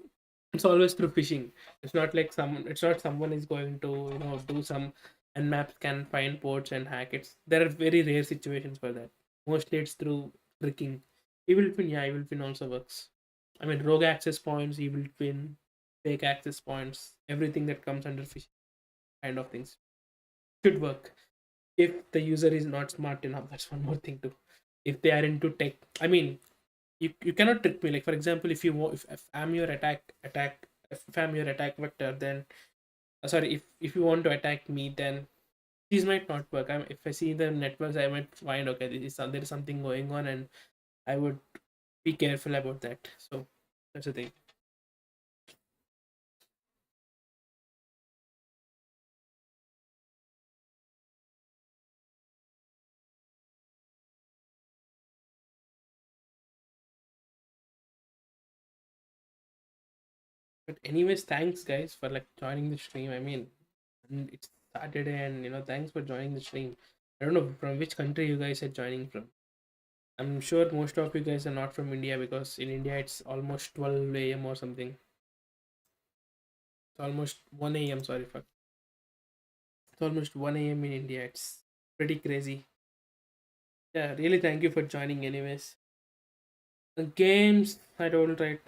it's always through phishing. It's not someone is going to do some nmap scan, find ports and hack. There are very rare situations for that. Mostly it's through tricking. Evil pin, yeah, evil pin also works. I mean, rogue access points, evil pin, fake access points, everything that comes under phishing kind of things should work if the user is not smart enough. That's one more thing too. If they are into tech, I mean, you cannot trick me. Like for example, if I'm your if I'm your attack vector, then sorry, if you want to attack me, then these might not work. If I see the networks, I might find, okay, there is something going on, and I would be careful about that. So that's the thing. But anyways, thanks guys for like joining the stream. I mean, and it's Saturday, and thanks for joining the stream. I don't know from which country you guys are joining from. I'm sure most of you guys are not from India, because in India it's almost 12 a.m. or something. It's almost 1 a.m. Sorry, fuck. It's almost 1 a.m. in India. It's pretty crazy. Yeah, really thank you for joining anyways. The games, I told, right,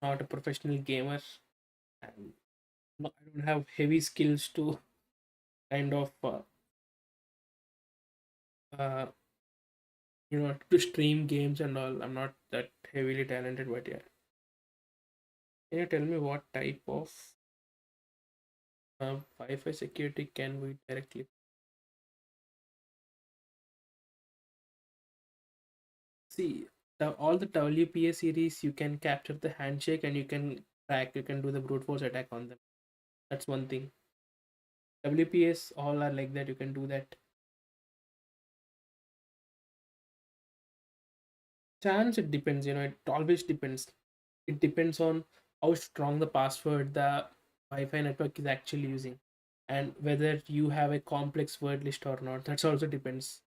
not a professional gamer. And I don't have heavy skills to kind of uh, to stream games and all. I'm not that heavily talented, but yeah. Can you tell me what type of Wi-Fi security can we directly see? All the WPA series, you can capture the handshake and you can do the brute force attack on them. That's one thing. WPS all are like that. You can do that. Chance, it depends. It always depends. It depends on how strong the password the Wi-Fi network is actually using, and whether you have a complex word list or not. That's also depends.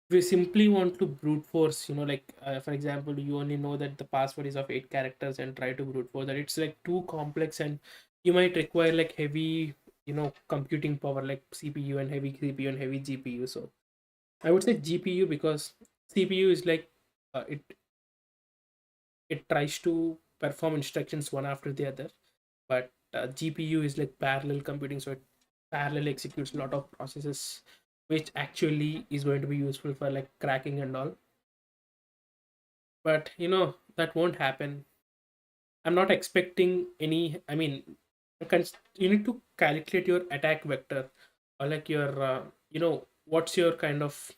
If you simply want to brute force, like for example, you only know that the password is of 8 characters and try to brute force that, it's like too complex, and you might require like heavy computing power, like CPU and heavy GPU. So I would say GPU because CPU is like it tries to perform instructions one after the other, but GPU is like parallel computing, so it parallel executes a lot of processes, which actually is going to be useful for like cracking and all. But that won't happen. I'm not expecting any. I mean, you need to calculate your attack vector, or like your what's your kind of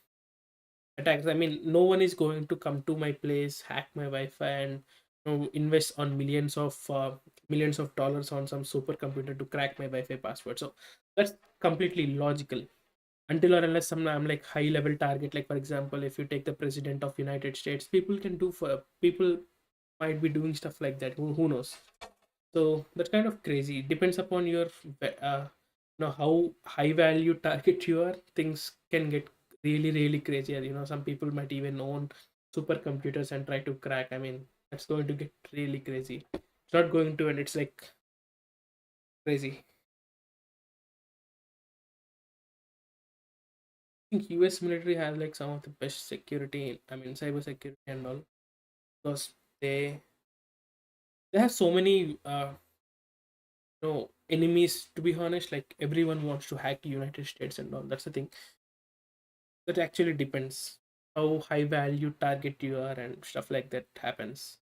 attacks. I mean, no one is going to come to my place, hack my Wi-Fi, and invest on millions of dollars on some supercomputer to crack my Wi-Fi password. So that's completely logical. Until or unless I'm like high level target, like for example, if you take the president of United States, people might be doing stuff like that. Who knows? So that's kind of crazy. Depends upon your how high value target you are. Things can get really really crazy. Some people might even own supercomputers and try to crack. I mean, that's going to get really crazy. It's not going to, and it's like crazy. I think US military has like some of the best security. I mean, cyber security and all, because they they have so many enemies. To be honest, like everyone wants to hack United States and all. That's the thing. That actually depends how high value target you are and stuff like that happens.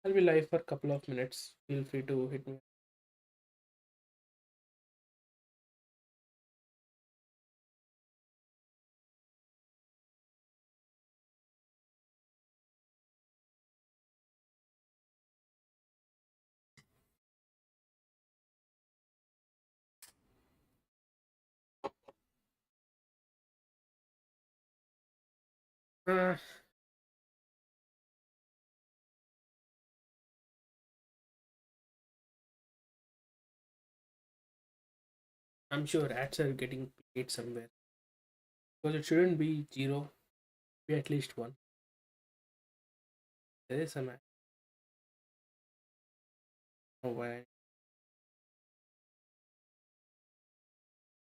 I'll be live for a couple of minutes. Feel free to hit me. uh, I'm sure ads are getting paid somewhere, because it shouldn't be zero, be at least one. There is some ad. Oh, why? I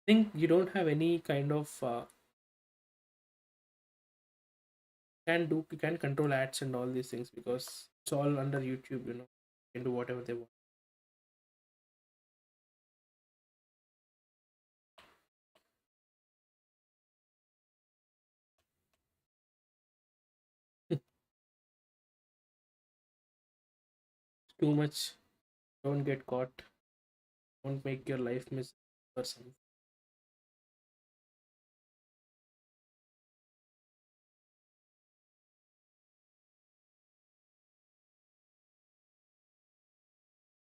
think you don't have any kind of you can control ads and all these things, because it's all under YouTube. Can do whatever they want. Too much. Don't get caught. Don't make your life miss or something.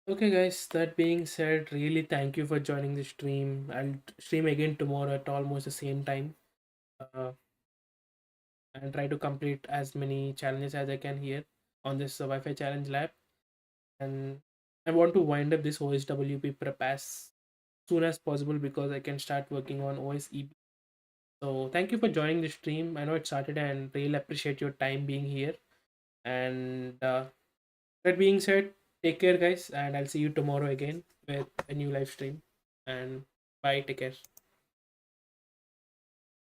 Okay, guys, that being said, really thank you for joining the stream. I'll stream again tomorrow at almost the same time. Uh, and try to complete as many challenges as I can here on this Wi Fi Challenge Lab. And I want to wind up this OSWP prep as soon as possible, because I can start working on OSEP. So, thank you for joining the stream. I know it started, and really appreciate your time being here. And that being said, take care, guys, and I'll see you tomorrow again with a new live stream. And bye, take care.